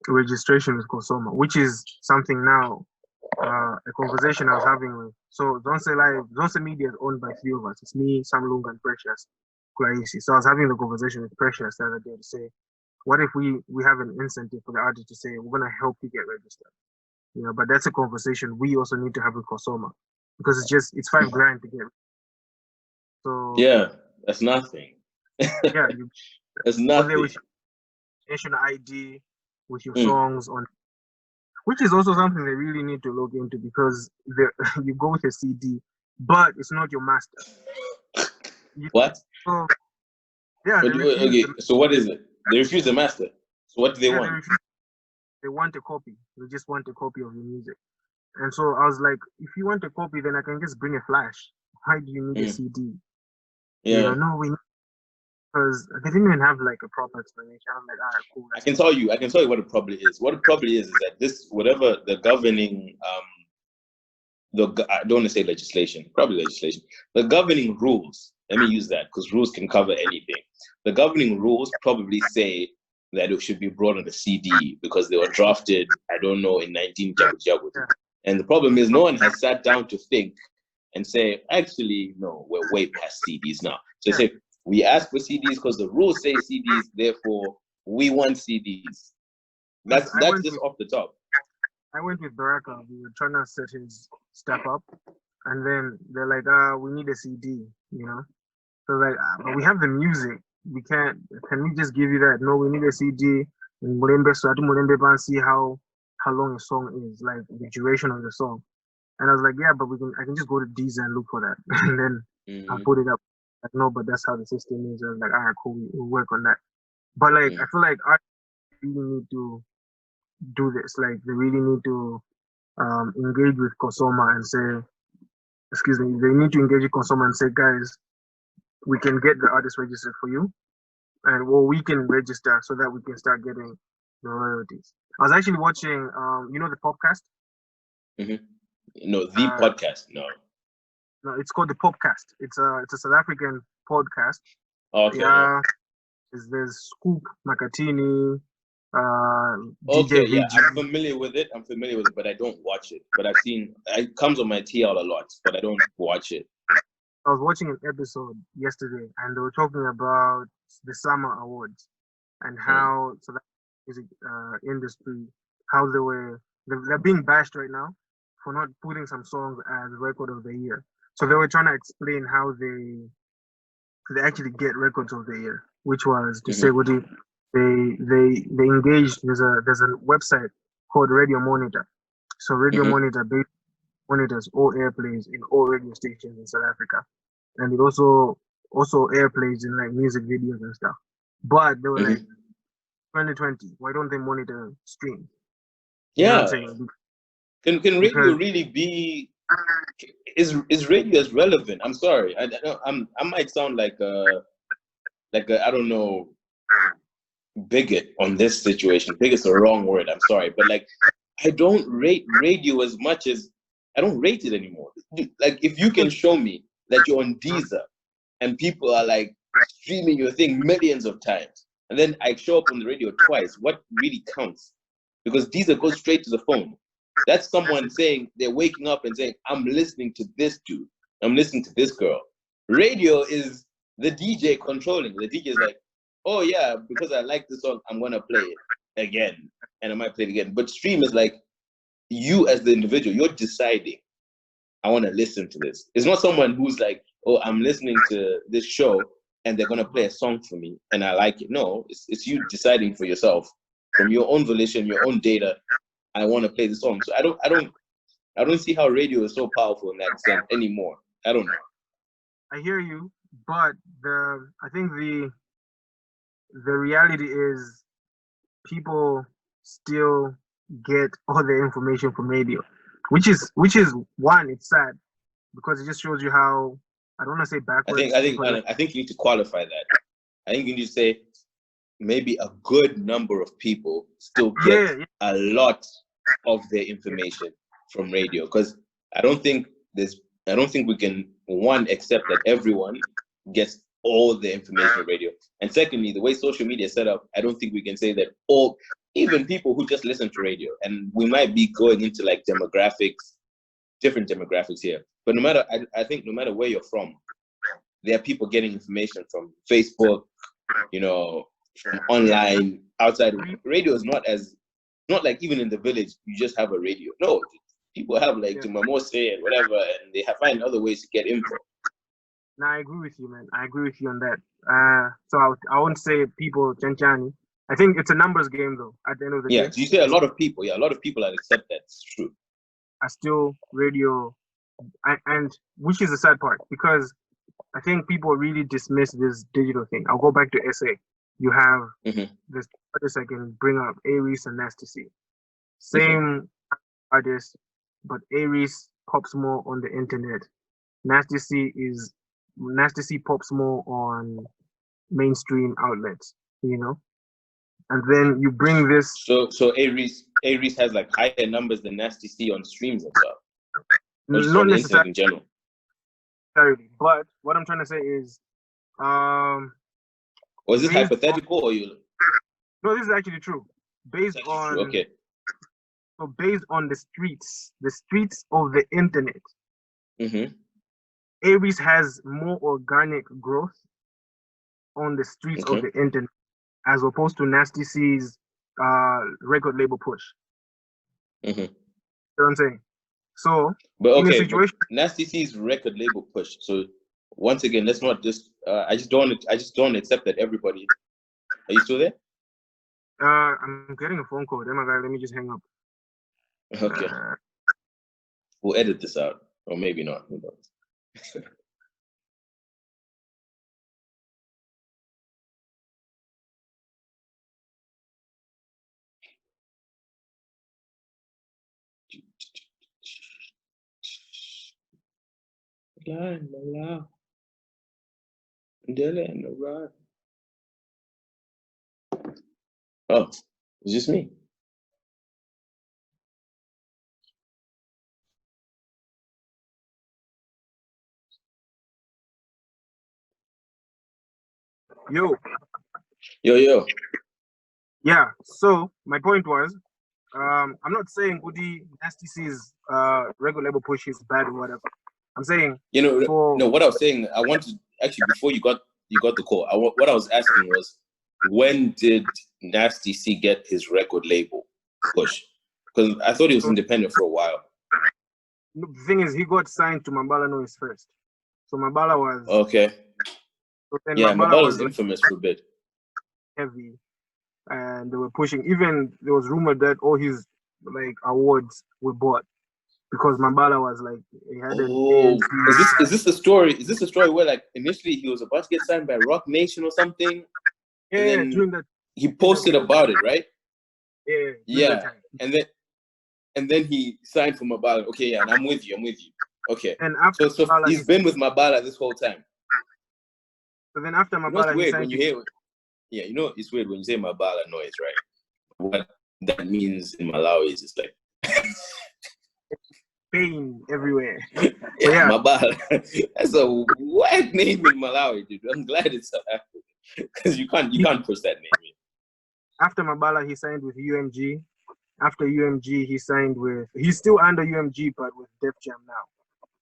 registration with Consoma, which is something now, a conversation I was having with. So Zonse Media is owned by 3 of us. It's me, Sam Lunga, and Precious Clarisi. So I was having the conversation with Precious the other day to say, what if we have an incentive for the artist to say, we're going to help you get registered? You know, but that's a conversation we also need to have with Consoma, because it's 5 grand to get. So yeah, that's nothing. Yeah, that's nothing. With national ID, with your songs on, which is also something they really need to look into, because you go with a CD, but it's not your master. What? Yeah. Okay, so what is it? They refuse the master. So what do they want? They want a copy. They just want a copy of your music. And so I was like, if you want a copy, then I can just bring a flash. Why do you need a CD? Yeah. You know, no, because they didn't even have like a proper explanation. I'm like, all right, cool. I can tell you what it probably is. What it probably is that this, whatever the governing, I don't want to say legislation, probably legislation. The governing rules, let me use that because rules can cover anything. The governing rules probably say that it should be brought on a CD because they were drafted, I don't know, in 19 Jagu. And the problem is no one has sat down to think and say, actually, no, we're way past CDs now. So say, we ask for CDs because the rules say CDs, therefore we want CDs. That's just off the top. I went with Baraka. We were trying to set his stuff up, and then they're like, we need a CD, you know? So like, but we have the music. We can't, can we just give you that? No, we need a CD. And Mulembe, so I do Mulembe and see how long a song is, like the duration of the song. And I was like, yeah, but I can just go to Deezer and look for that. And then I'll put it up. Like, no, but that's how the system is. I was like, all right, cool, we'll work on that. But like, I feel like artists really need to do this. Like, they really need to engage with Consoma and say, they need to engage with Consoma and say, guys, we can get the artist registered for you, and well, we can register so that we can start getting the royalties. I was actually watching, you know, the podcast. No, the podcast. No. No, it's called the Popcast. It's a South African podcast. Okay. Yeah, there's Scoop Makatini, Okay, DJ yeah, VG. I'm familiar with it, but I don't watch it. But I've seen it comes on my TL a lot, but I don't watch it. I was watching an episode yesterday, and they were talking about the Summer Awards and how so that music industry, how they're being bashed right now for not putting some songs as record of the year. So they were trying to explain how they actually get records of the year, which was to say what they engaged. There's a website called Radio Monitor. So Radio Monitor monitors all airplays in all radio stations in South Africa, and it also airplays in like music videos and stuff. But they were like 2020. Why don't they monitor streams? You know what I'm saying? Can radio really be? Is radio as relevant? I'm sorry, I might sound like a I don't know, bigot on this situation. Bigot's the wrong word. I'm sorry, but like I don't rate radio as much as I don't rate it anymore. Like if you can show me that you're on Deezer and people are like streaming your thing millions of times, and then I show up on the radio twice, what really counts? Because Deezer goes straight to the phone. That's someone saying they're waking up and saying, I'm listening to this dude. I'm listening to this girl. Radio is the DJ controlling. The DJ is like, oh yeah, because I like this song, I'm gonna play it again. And I might play it again. But stream is like, you as the individual, you're deciding, I wanna listen to this. It's not someone who's like, oh, I'm listening to this show and they're gonna play a song for me and I like it. No, it's you deciding for yourself from your own volition, your own data. I want to play the song. So I don't see how radio is so powerful in that sense anymore. I don't know. I hear you, but I think the reality is people still get all their information from radio, which is one, it's sad because it just shows you how, I don't want to say backwards. I think you need to qualify that. I think you need to say maybe a good number of people still get a lot of their information from radio, because I don't think we can accept that everyone gets all the information from radio, and secondly, the way social media is set up, I don't think we can say that even people who just listen to radio, and we might be going into like different demographics here, but I think no matter where you're from, there are people getting information from Facebook, you know, from online, outside. Radio is not like even in the village, you just have a radio. No, people have like Tumamose and whatever, and they find other ways to get info. No, I agree with you, man. I agree with you on that. So I won't say people Chanchani. I think it's a numbers game, though. At the end of the day. Yeah, you say a lot of people. Yeah, a lot of people that accept that. It's true. Are still radio, and which is the sad part, because I think people really dismiss this digital thing. I'll go back to SA. You have this artist I can bring up, Aries and Nasty C. Same artist, but Aries pops more on the internet. Nasty C pops more on mainstream outlets, you know. And then you bring this. So Aries has like higher numbers than Nasty C on streams and stuff. Not necessarily in general. But what I'm trying to say is, was this hypothetical or you? No, this is actually true. Based on the streets of the internet, Aries has more organic growth on the streets of the internet, as opposed to Nasty C's record label push. You know what I'm saying? So, in a situation, Nasty C's record label push. So, once again, let's not just. I just don't accept that everybody. Are you still there? I'm getting a phone call. Oh my God, let me just hang up. Okay. We'll edit this out, or maybe not. Who knows? Dali and the rod. Oh, it's just me. Yo. Yeah. So my point was, I'm not saying Goody Nasty C's record label push is bad or whatever. I'm saying no. What I was saying, I wanted actually before you got the call. What I was asking was, when did Nasty C get his record label push? Because I thought he was independent for a while. The thing is, he got signed to Mambala Noise first. So Mambala was okay. So then yeah, Mambala was like, infamous for a bit. Heavy, and they were pushing. Even there was rumored that all his like awards were bought because Mambala was like he had an is this the story? Is this the story where like initially he was about to get signed by Rock Nation or something? Yeah, during that he posted about it, right? Yeah. And then he signed for Mabala. Okay, yeah, and I'm with you. Okay. And after so Mabala, he's been with Mabala this whole time. So then after Mabala, it's weird when you hear. Yeah, it's weird when you say Mabala Noise, right? What that means in Malawi is it's like pain everywhere. yeah, Mabala. That's a whack name in Malawi, dude. I'm glad it's South Africa because you can't push that name. After Mabala, he signed with UMG. After UMG, he signed with. He's still under UMG, but with Def Jam now.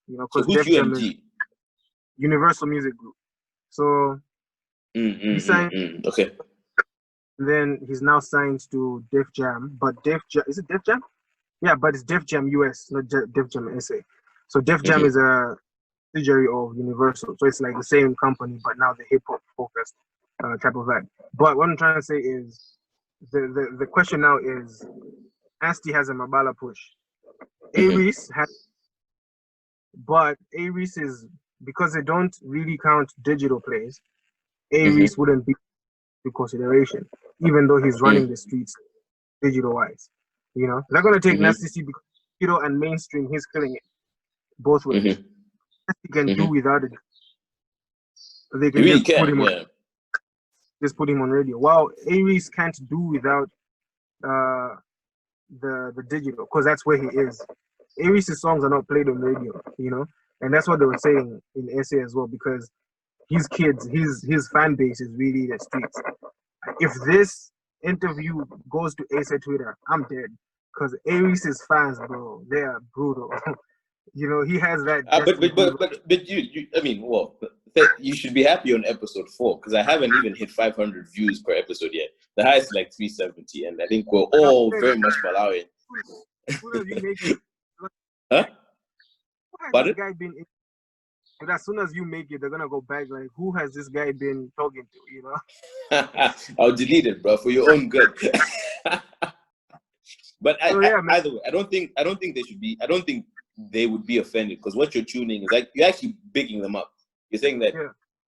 Because so who's Def Jam UMG? is Universal Music Group. So he signed. Okay. Then he's now signed to Def Jam, but is it Def Jam? Yeah, but it's Def Jam US, not Def Jam SA. So Def Jam is a subsidiary of Universal, so it's like the same company, but now the hip hop focused type of vibe. But what I'm trying to say is, the question now is, Nasty has a Mabala push. Aries has, but Aries is, because they don't really count digital plays, Aries wouldn't be in consideration, even though he's running the streets digital wise. They're gonna take Nasty C because digital and mainstream, he's killing it both ways. Nasty can do without it. They can really just put him on radio. While Aries can't do without the digital, because that's where he is. Aries' songs are not played on radio, and that's what they were saying in SA as well, because his kids, his fan base is really the streets. If this interview goes to SA Twitter, I'm dead, because Aries' fans, bro, they are brutal. He has that. But you I mean, well, you should be happy on episode 4 because I haven't even hit 500 views per episode yet. The highest is like 370, and I think we're all very much Malawian. Huh? Who has this guy been? But as soon as you make it, they're gonna go back like, who has this guy been talking to? I'll delete it, bro, for your own good. But either way, I don't think they should be. I don't think they would be offended because what you're tuning is like you're actually bigging them up. You're saying that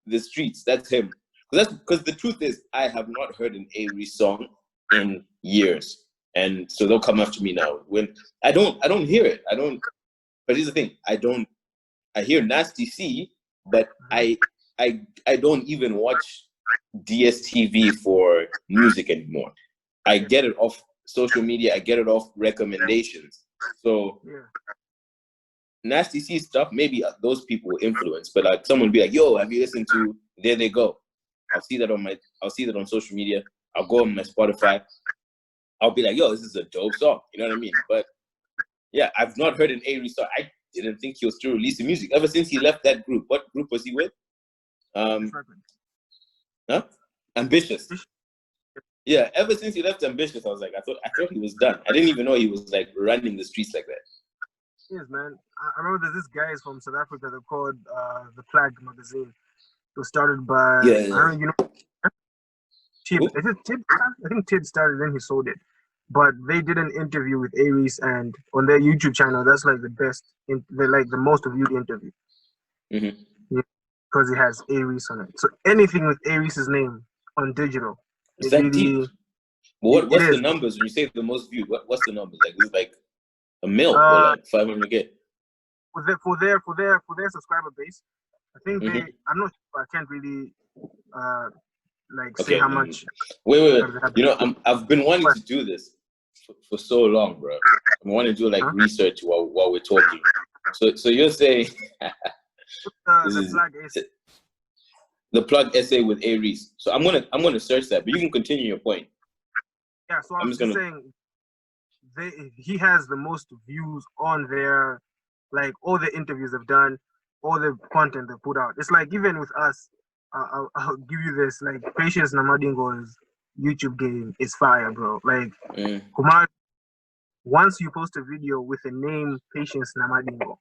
the streets, that's him. Because the truth is, I have not heard an Avery song in years, and so they'll come after me now. When I don't hear it. But here's the thing: I hear Nasty C, but I don't even watch DSTV for music anymore. I get it off social media. I get it off recommendations. So Nasty C stuff, maybe those people will influence, but like someone will be like, "Yo, have you listened to There They Go?" I'll see that on social media. I'll go on my Spotify. I'll be like, "Yo, this is a dope song." You know what I mean? But yeah, I've not heard an Avery song. I didn't think he was still releasing music ever since he left that group. What group was he with? Ambitious. Yeah, ever since he left Ambitious, I was like, I thought he was done. I didn't even know he was like running the streets like that. Yes, man. I remember there's this guy from South Africa. They're called the Flag magazine. It was started by Tid. Is it Tid? I think Tid started, then he sold it. But they did an interview with Aries, and on their YouTube channel, that's like the best, like the most viewed interview. Because it has Aries on it. So anything with Aries' name on digital. Is that deep? What's the numbers when you say the most viewed? What's the numbers? Like, is it like a mil or like 500K? For their subscriber base, I think I'm not sure. I can't really like say how much. Wait. You know, I've been wanting to do this for so long, bro. I want to do like research while we're talking. So you're saying the plug essay with A. Reese. So I'm gonna search that, but you can continue your point. Yeah, so I'm just saying he has the most views on their, like, all the interviews they've done, all the content they put out. It's like, even with us, I'll give you this, like, Patience Namadingo's YouTube game is fire, bro. Like, Kumar, once you post a video with the name Patience Namadingo,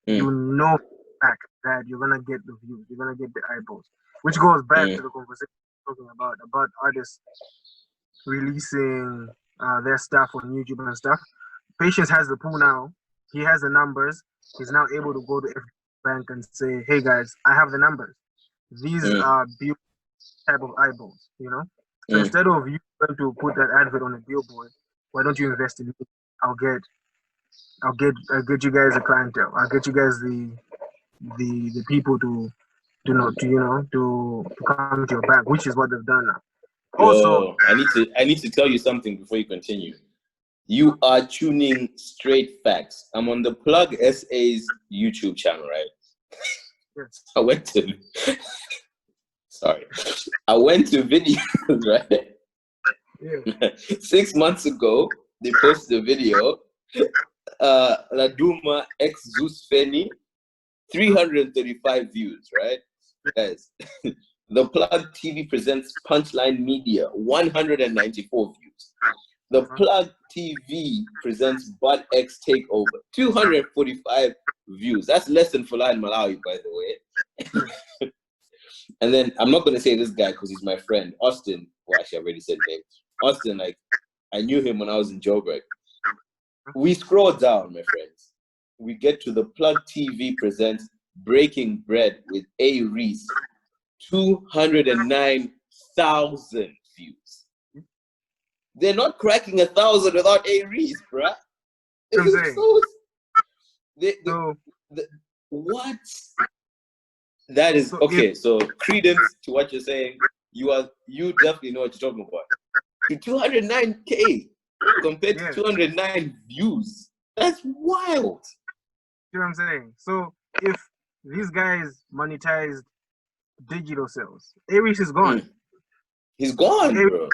you know for a fact that you're gonna get the views, you're gonna get the eyeballs, which goes back to the conversation we're talking about artists releasing their stuff on YouTube and stuff. Patience has the pool now. He has the numbers. He's now able to go to every bank and say, "Hey guys, I have the numbers. These are beautiful type of eyeballs." You know. So instead of you going to put that advert on a billboard, why don't you invest in it? I'll get you guys a clientele. I'll get you guys the people to come to your bank, which is what they've done now. Also, I need to tell you something before you continue. You are tuning straight facts. I'm on the Plug SA's YouTube channel, right? Yes. I went to videos, right? Yeah. 6 months ago, they posted a video. Laduma X Zeus Feni, 335 views, right? Guys, the Plug TV presents Punchline Media, 194 views. The Plug TV presents Bud X Takeover, 245 views. That's less than Fela in Malawi, by the way. And then I'm not going to say this guy because he's my friend, Austin. Well, actually, I already said name. Austin, like, I knew him when I was in Joburg. We scroll down, my friends. We get to the Plug TV presents Breaking Bread with A. Reese, 209,000 views. They're not cracking 1,000 without A. Reese, bruh. What? That is okay. So credence to what you're saying. You definitely know what you're talking about. To 209K compared to 209 views. That's wild. You know what I'm saying? So if these guys monetized digital sales, A. Reese is gone. He's gone, bro.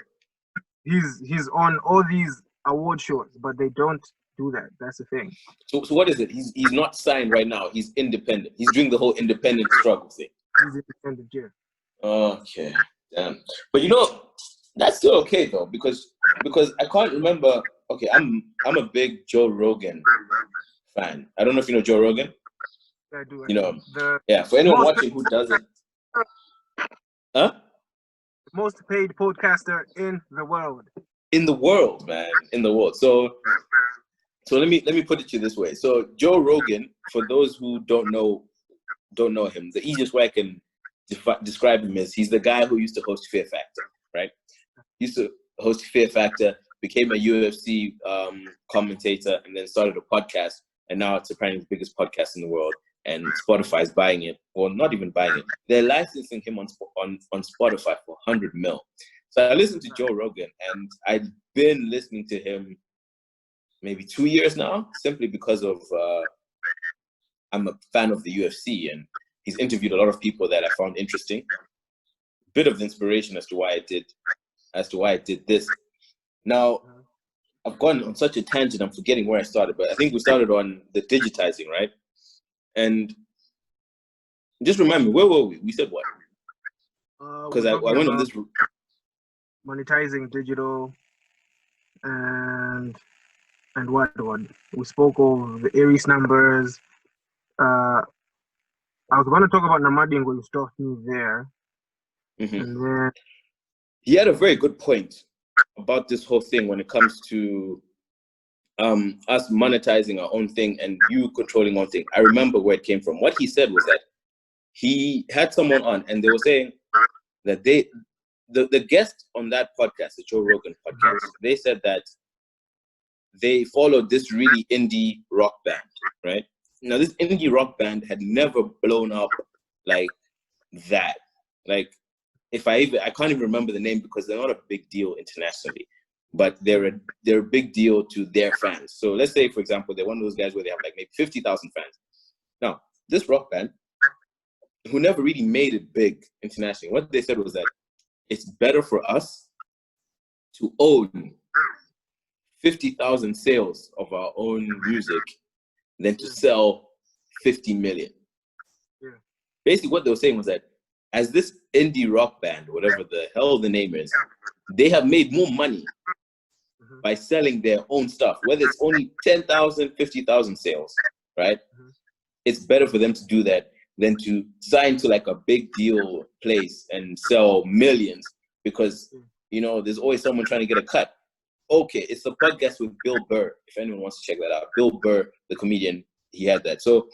He's on all these award shows, but they don't do that. That's the thing. So what is it? He's not signed right now. He's independent. He's doing the whole independent struggle thing. He's independent, yeah. Okay, damn. But you know, that's still okay though, because I can't remember. Okay, I'm a big Joe Rogan fan. I don't know if you know Joe Rogan. Yeah, I do. You know, for anyone watching who doesn't, huh? The most paid podcaster in the world. In the world, man, in the world. So let me put it to you this way. So Joe Rogan, for those who don't know him, the easiest way I can describe him is he's the guy who used to host Fear Factor, right? He used to host Fear Factor, became a UFC commentator, and then started a podcast, and now it's apparently the biggest podcast in the world. And Spotify's buying it, or not even buying it. They're licensing him on Spotify for 100 mil. So I listened to Joe Rogan, and I've been listening to him maybe 2 years now, simply because of I'm a fan of the UFC, and he's interviewed a lot of people that I found interesting. Bit of inspiration as to why I did this. Now, I've gone on such a tangent, I'm forgetting where I started, but I think we started on the digitizing, right? And just remind me, where were we? We said what? Because I went on this route. Monetizing digital and what? We spoke of the Aries numbers. I was going to talk about Namadingo. You stopped me there. Mm-hmm. And then he had a very good point about this whole thing when it comes to us monetizing our own thing and you controlling one thing. I remember where it came from. What he said was that he had someone on, and they were saying that the guest on that podcast, the Joe Rogan podcast, they said that they followed this really indie rock band, right? Now, this indie rock band had never blown up like that. Like, I can't even remember the name because they're not a big deal internationally, but they're a big deal to their fans. So let's say, for example, they're one of those guys where they have like maybe 50,000 fans. Now, this rock band, who never really made it big internationally, what they said was that it's better for us to own 50,000 sales of our own music than to sell 50 million. Yeah. Basically, what they were saying was that as this indie rock band, whatever the hell the name is, they have made more money by selling their own stuff, whether it's only 10,000, 50,000 sales, right? It's better for them to do that than to sign to like a big deal place and sell millions because, you know, there's always someone trying to get a cut. Okay, it's a podcast with Bill Burr, if anyone wants to check that out. Bill Burr, the comedian, he had that. So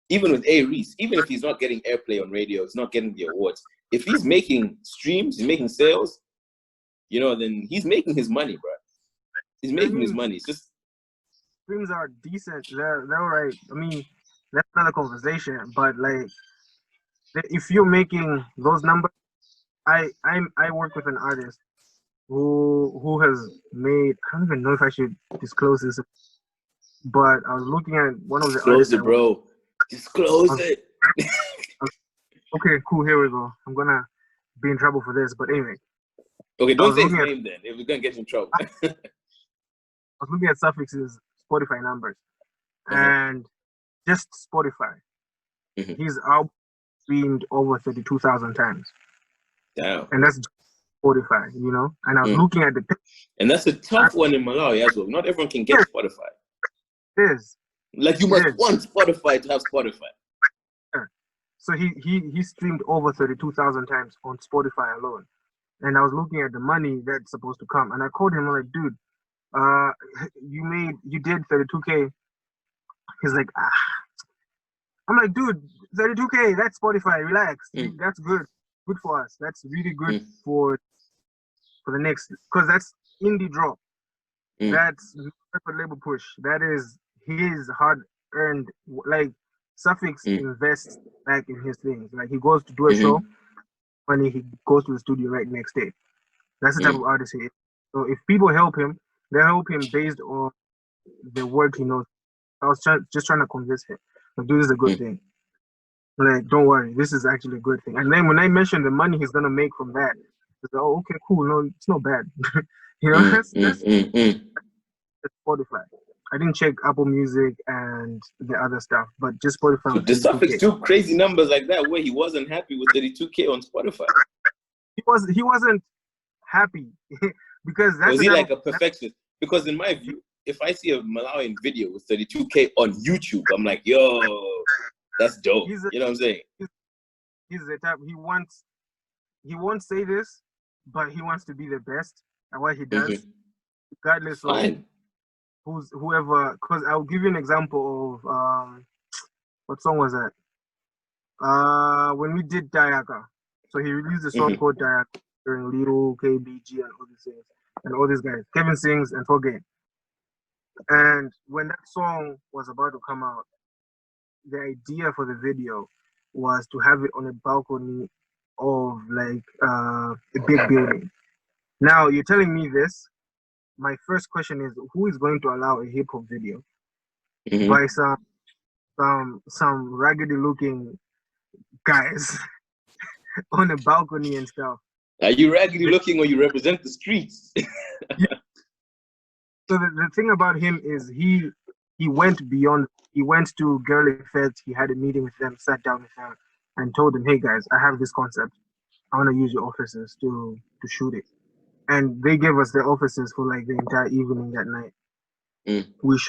even with A. Reese, even if he's not getting airplay on radio, he's not getting the awards, if he's making streams, he's making sales, you know, then he's making his money, bro. He's making his money. It's just streams are decent. They're all right. I mean, that's another conversation. But like, if you're making those numbers, I work with an artist who has made. I don't even know if I should disclose this, but I was looking at one of the disclose artists. it, bro. Disclose it. Okay, cool. Here we go. I'm gonna be in trouble for this, but anyway. Okay, don't say his name then. If we're gonna get in trouble. I was looking at Suffix's Spotify numbers, and just Spotify, his album streamed over 32,000 times. Damn. And that's Spotify, you know. And I was looking at the. And that's a tough one in Malawi as well. Not everyone can get Spotify. It is. Like you must want Spotify to have Spotify. Yeah. So he streamed over 32,000 times on Spotify alone. And I was looking at the money that's supposed to come, and I called him. I'm like, dude, you did 32K. He's like, ah. I'm like, dude, 32K, that's Spotify. Relax. That's good for us. That's really good for the next, because that's indie drop. That's record label push. That is his hard earned. Like Suffix invests back in his things. Like he goes to do a show, money he goes to the studio right next day. That's the type of artist he is. So if people help him, they help him based on the work he knows. I was just trying to convince him, like, dude, this is a good thing. Like, don't worry, this is actually a good thing. And then when I mentioned the money he's gonna make from that, I said, oh, okay, cool. No, it's not bad. You know, that's Spotify. I didn't check Apple Music and the other stuff, but just Spotify. So the Suffix do crazy numbers like that where he wasn't happy with 32K on Spotify. He wasn't happy because that's. Was he like a perfectionist? Because in my view, if I see a Malawian video with 32K on YouTube, I'm like, yo, that's dope. You know what I'm saying? He's the type, he won't say this, but he wants to be the best at what he does, regardless of whoever. Because I'll give you an example of what song was that? When we did Dayaka. So he released a song called Dayaka during Little, KBG, and all these things, and all these guys. Kevin sings and Forget. And when that song was about to come out, the idea for the video was to have it on a balcony of like a big building. Now you're telling me this. My first question is, who is going to allow a hip hop video by some raggedy looking guys on a balcony and stuff? Are you raggedy looking or you represent the streets? So the thing about him is he went beyond. He went to Girly Feds. He had a meeting with them, sat down with them, and told them, "Hey guys, I have this concept. I want to use your offices to shoot it." And they gave us their offices for like the entire evening that night. We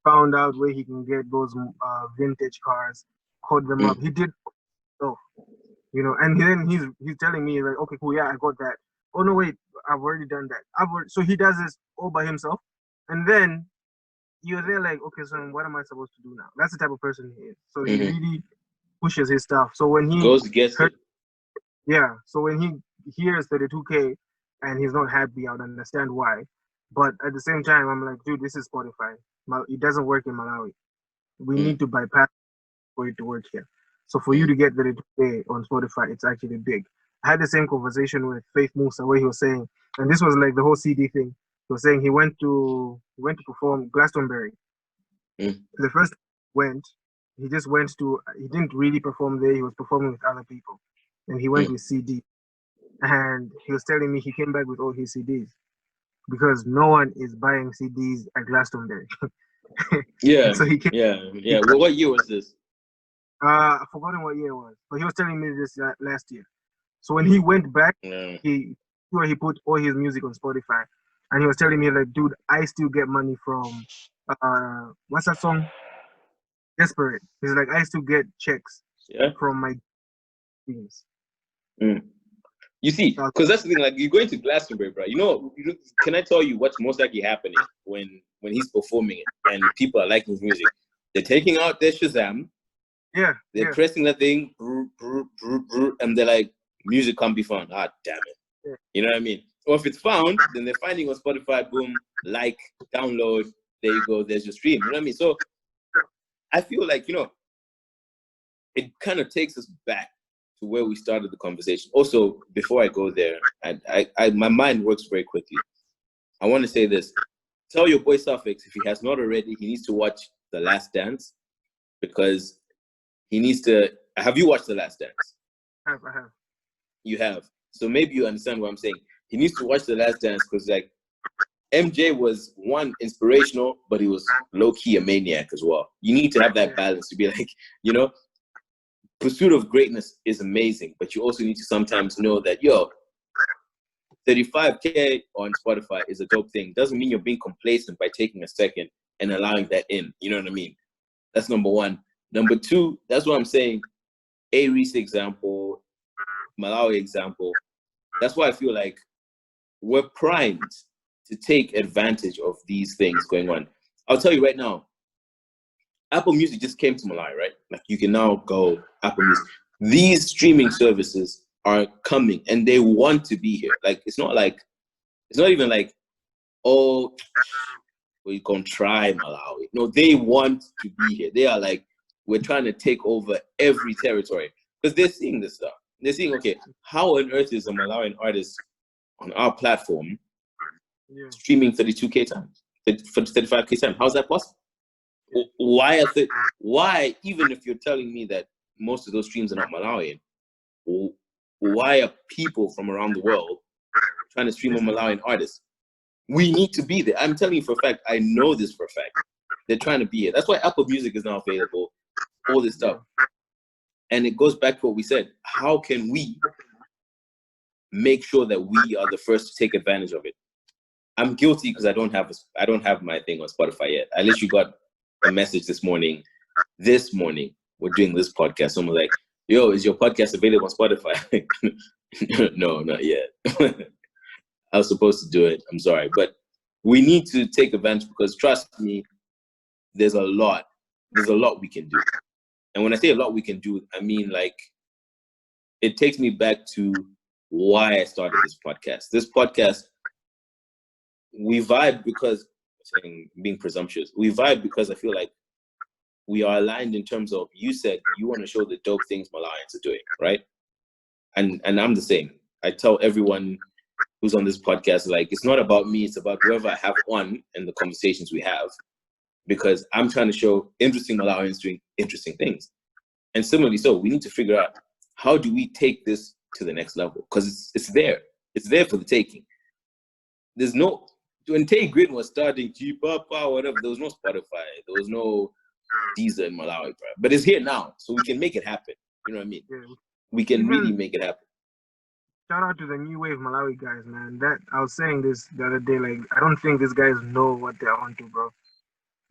found out where he can get those vintage cars, called them up. He did stuff, you know. And then he's telling me like, "Okay, cool, yeah, I got that." Oh no, wait, I've already done that. So he does this all by himself, and then you're there like, okay, so what am I supposed to do now? That's the type of person he is. So he really pushes his stuff. So when he goes against it. Yeah. So when he hears 32K and he's not happy, I would understand why. But at the same time, I'm like, dude, this is Spotify. It doesn't work in Malawi. We need to bypass for it to work here. So for you to get 32K on Spotify, it's actually big. I had the same conversation with Faith Musa where he was saying, and this was like the whole CD thing. He was saying he went to perform Glastonbury. The first he just went to, he didn't really perform there. He was performing with other people, and he went with CD. And he was telling me he came back with all his CDs because no one is buying CDs at Glastonbury. Yeah. So he came. Yeah. Well, what year was this? I've forgotten what year it was, but he was telling me this last year. So when he went back, he put all his music on Spotify, and he was telling me like, dude, I still get money from what's that song? Desperate. He's like, I still get checks from my streams. You see, because that's the thing. Like, you're going to Glastonbury, bro. Can I tell you what's most likely happening when he's performing it and people are liking his music? They're taking out their Shazam. Yeah. They're pressing that thing, and they're like, music can't be found. Ah, damn it. Yeah. You know what I mean? Or if it's found, then they're finding on Spotify, boom, like, download, there you go, there's your stream. You know what I mean? So I feel like, it kind of takes us back to where we started the conversation. Also, before I go there, my mind works very quickly. I want to say this. Tell your boy Suffix, if he has not already, he needs to watch The Last Dance, because he needs to. Have you watched The Last Dance? I have. You have. So maybe you understand what I'm saying. He needs to watch The Last Dance because, like, MJ was one inspirational, but he was low-key a maniac as well. You need to have that balance to be like, pursuit of greatness is amazing, but you also need to sometimes know that, 35K on Spotify is a dope thing. Doesn't mean you're being complacent by taking a second and allowing that in. You know what I mean? That's number one. Number two, that's what I'm saying. Reese example, Malawi example. That's why I feel like we're primed to take advantage of these things going on. I'll tell you right now, Apple Music just came to Malawi, right? Like, you can now go Apple Music. These streaming services are coming and they want to be here. Like, it's not even like, oh, we're going to try Malawi. No, they want to be here. They are like, we're trying to take over every territory because they're seeing this stuff. They're seeing, okay, how on earth is a Malawian artist on our platform streaming 32K times, 35K times? How's that possible? Why, even if you're telling me that most of those streams are not Malawian, why are people from around the world trying to stream a Malawian artist? We need to be there. I'm telling you for a fact, I know this for a fact. They're trying to be here. That's why Apple Music is now available, all this stuff. And it goes back to what we said. How can we make sure that we are the first to take advantage of it? I'm guilty because I don't have my thing on Spotify yet. I literally got a message this morning. We're doing this podcast. Someone was like, yo, is your podcast available on Spotify? No, not yet. I was supposed to do it. I'm sorry. But we need to take advantage because, trust me, there's a lot we can do. And when I say a lot we can do, I mean, like, it takes me back to why I started this podcast. This podcast, we vibe because, being presumptuous, we vibe because I feel like we are aligned in terms of, you said you want to show the dope things Malawians are doing, right? And I'm the same. I tell everyone who's on this podcast, like, it's not about me, it's about whoever I have on and the conversations we have, because I'm trying to show interesting Malawians doing interesting things. And similarly, so we need to figure out, how do we take this to the next level? Because it's there. It's there for the taking. There's no, when Tay Grin was starting, G-Papa, whatever, there was no Spotify, there was no Deezer in Malawi, bro. But it's here now, so we can make it happen. You know what I mean? Yeah. We can really make it happen. Shout out to the new wave Malawi guys, man. That I was saying this the other day, like, I don't think these guys know what they're onto, bro.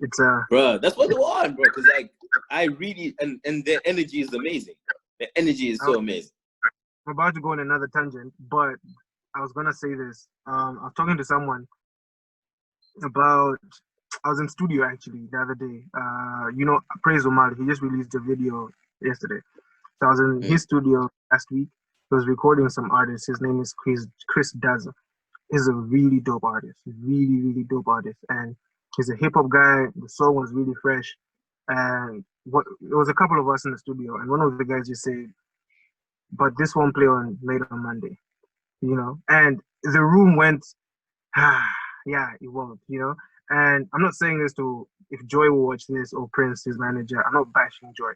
It's bro, that's what they want, bro. Because, like, I really, and their energy is amazing. Their energy is so amazing. I'm about to go on another tangent, but I was gonna say this. I was talking to someone about, I was in studio actually the other day. Praise Omar, he just released a video yesterday. So I was in his studio last week. He was recording some artists. His name is Chris Daza. He's a really dope artist. Really, really dope artist. And he's a hip hop guy. The song was really fresh. And there was a couple of us in the studio, and one of the guys just said, but this won't play on later on Monday, and the room went, yeah, it won't, and I'm not saying this to, if Joy will watch this or Prince, his manager, I'm not bashing Joy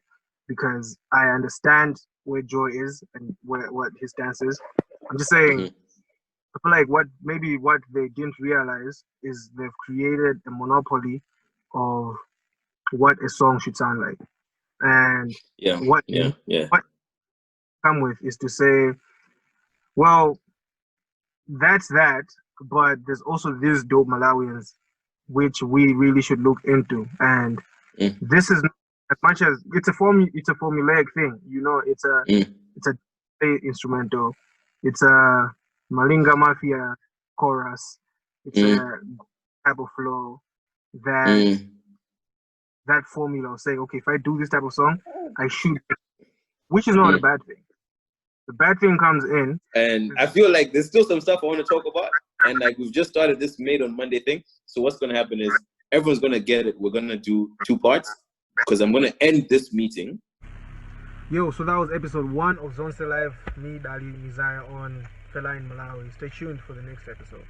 because I understand where Joy is and what his stance is. I'm just saying, I feel like what they didn't realize is they've created a monopoly of what a song should sound like. And what come with is to say, well, that's that, but there's also these dope Malawians which we really should look into. And this is, as much as it's a formulaic thing, it's a instrumental, it's a Malinga Mafia chorus, it's a type of flow that formula of saying, okay, if I do this type of song, I should, which is not a bad thing. The bad thing comes in, and I feel like there's still some stuff I want to talk about, and like we've just started this Made on Monday thing. So what's going to happen is everyone's going to get it. We're going to do 2 parts because I'm going to end this meeting. Yo, so that was episode 1 of Zonse Live. Me, Dali, Mizaya on Fela in Malawi. Stay tuned for the next episode.